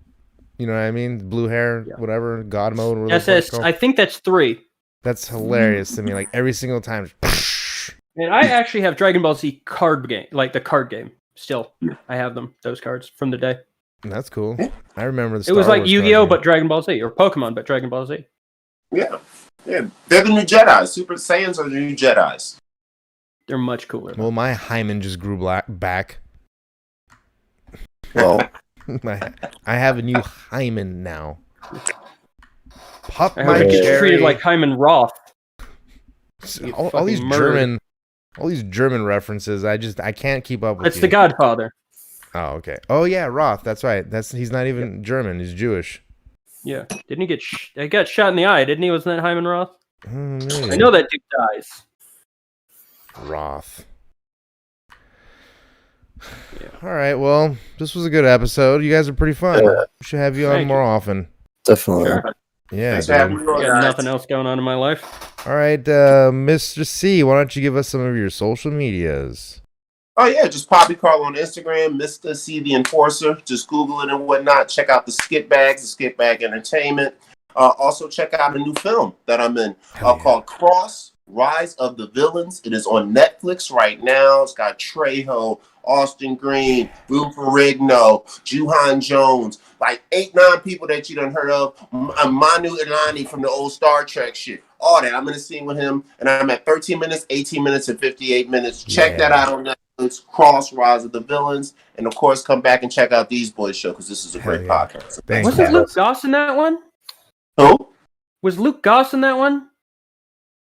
You know what I mean? Blue hair, whatever, God mode. I think that's 3. That's hilarious to me. Like every single time. And I actually have Dragon Ball Z card game, like the card game. Still, I have them. Those cards from the day. That's cool. I remember the. It was Star like Wars Yu-Gi-Oh, card but Dragon Ball Z, or Pokemon, but Dragon Ball Z. Yeah, they're the new Jedi. Super Saiyans are the new Jedis. They're much cooler. Well, my hymen just grew back. Well, I have a new hymen now. Pop I my heard you get cherry. treated like Hyman Roth. all these murdered. German references. I can't keep up with. That's you. the Godfather. Oh, okay. Oh yeah, Roth. That's right. He's not even German. He's Jewish. Yeah, didn't he get? He got shot in the eye, didn't he? Wasn't that Hyman Roth? Maybe. I know that dude dies. Roth. Yeah. All right. Well, this was a good episode. You guys are pretty fun. Yeah. We should have you on Thank more often. definitely. Sure. Yeah. Thanks for dude. having me on, I got guys. nothing else going on in my life. All right, Mr. C. Why don't you give us some of your social medias? Oh yeah, just Poppy Carl on Instagram, Mr. See the Enforcer. Just Google it and whatnot. Check out the Skit Bags, the Skit Bag Entertainment. Also check out a new film that I'm in called Cross: Rise of the Villains. It is on Netflix right now. It's got Trejo, Austin Green, Lou Ferrigno, Juhan Jones, like 8-9 people that you done heard of. Manu Ilani from the old Star Trek shit. All that. I'm in a scene with him, and I'm at 13 minutes, 18 minutes, and 58 minutes. Check that out on Netflix. Cross: Rise of the Villains, and of course, come back and check out These Boys Show because this is a great podcast. Thanks, Wasn't man. Luke Goss in that one? Who? Was Luke Goss in that one?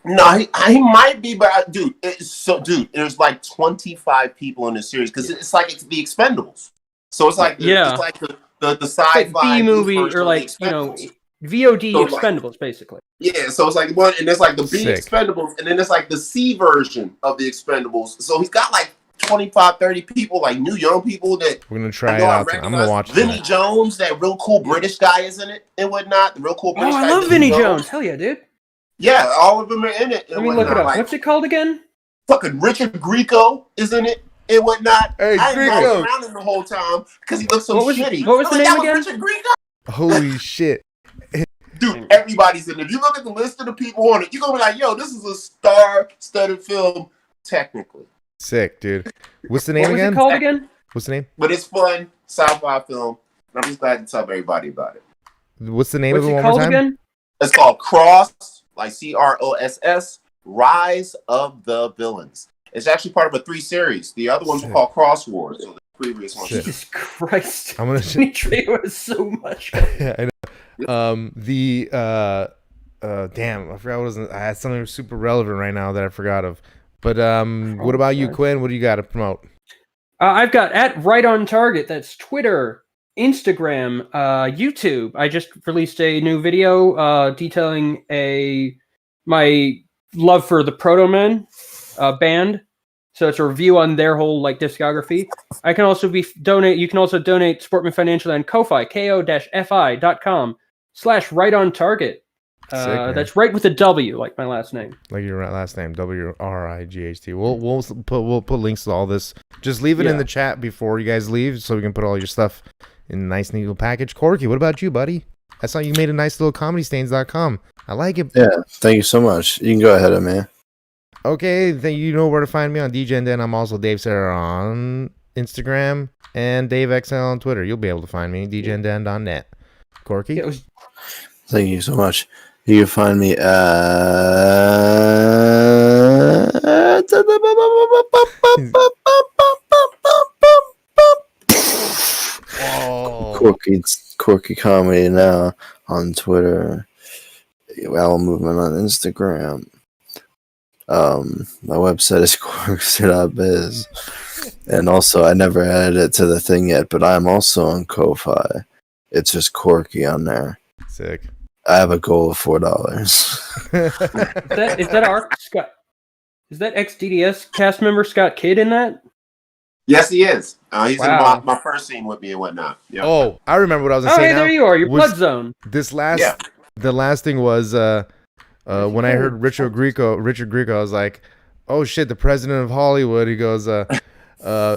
No, he might be, but dude, there's like 25 people in this series because it's like the Expendables. So it's like it's like the sci-fi like B movie version or of like the you know Expendables. VOD So, Expendables basically. Yeah, so it's like one, and there's like the B Sick. Expendables, and then there's like the C version of the Expendables. So he's got like 25, 30 people, like new young people that We're gonna try I it know I out. I'm recognize. gonna watch Vinny it. Jones, that real cool British guy, is in it and whatnot. The real cool British guy. I love Vinny Jones. Hell yeah, dude. Yeah, all of them are in it. Let me look it up. Like, What's it called again? fucking Richard Grieco is in it and whatnot. Hey, I ain't Grieco. going around him the whole time because he looks so What was- shitty. what was the I'm name like, that was again? Richard Grieco? Holy shit! Dude, everybody's in it. If you look at the list of the people on it, you're gonna be like, yo, this is a star-studded film, technically. Sick, dude. What's the name What was again? it called again? What's the name? But it's fun, sci-fi film. And I'm just glad to tell everybody about it. What's the name What's of it it one more called time? again? It's called Cross, like Cross, Rise of the Villains. It's actually part of a 3-series. The other ones were called Cross Wars. So the previous ones. Shit. Jesus Christ. I'm gonna. Vinny Trejo has so much. I know. Damn, I forgot what was. I had something super relevant right now that I forgot of. But what about you, Quinn? What do you got to promote? I've got at Right on Target. That's Twitter, Instagram, YouTube. I just released a new video detailing my love for the Proto Men band. So it's a review on their whole discography. I can also donate. You can also donate Sportman Financial and Ko-Fi, ko-fi.com/Right on Target. That's right with a W, like my last name. Like your last name, WRIGHT. We'll put links to all this. Just leave it in the chat before you guys leave, so we can put all your stuff in a nice, neat little package. Corky, what about you, buddy? I saw you made a nice little comedystains.com. I like it. Yeah, thank you so much. You can go ahead, man. Okay, then you know where to find me on DJ and then I'm also Dave Sarah on Instagram and DaveXL on Twitter. You'll be able to find me, djandden.net. Corky? Thank you so much. You can find me at Corky Comedy now on Twitter. Owl Movement on Instagram. My website is corkster.biz. And also, I never added it to the thing yet, but I'm also on Ko-Fi. It's just Corky on there. Sick. I have a goal of $4. Is that our Scott? Is that ex-DDS cast member Scott Kidd in that? Yes, he is. He's in my first scene with me and whatnot. Yep. Oh, I remember what I was going to say. Hey, there you are. Your blood zone. The last thing was when I heard Richard Grieco, I was like, oh shit, the president of Hollywood. He goes,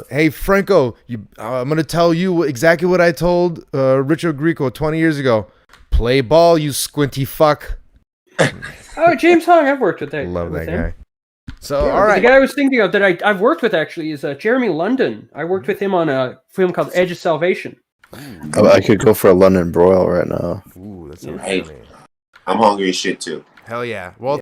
hey Franco, I'm gonna tell you exactly what I told Richard Grieco 20 years ago. Play ball, you squinty fuck. Oh, James Hong, I've worked with that. Love that him. guy. So all right, the guy I was thinking of that I've worked with actually is Jeremy London. I worked with him on a film called Edge of Salvation. I could go for a London broil right now. Ooh, that sounds Hey, funny. I'm hungry as shit too. Hell yeah. Well,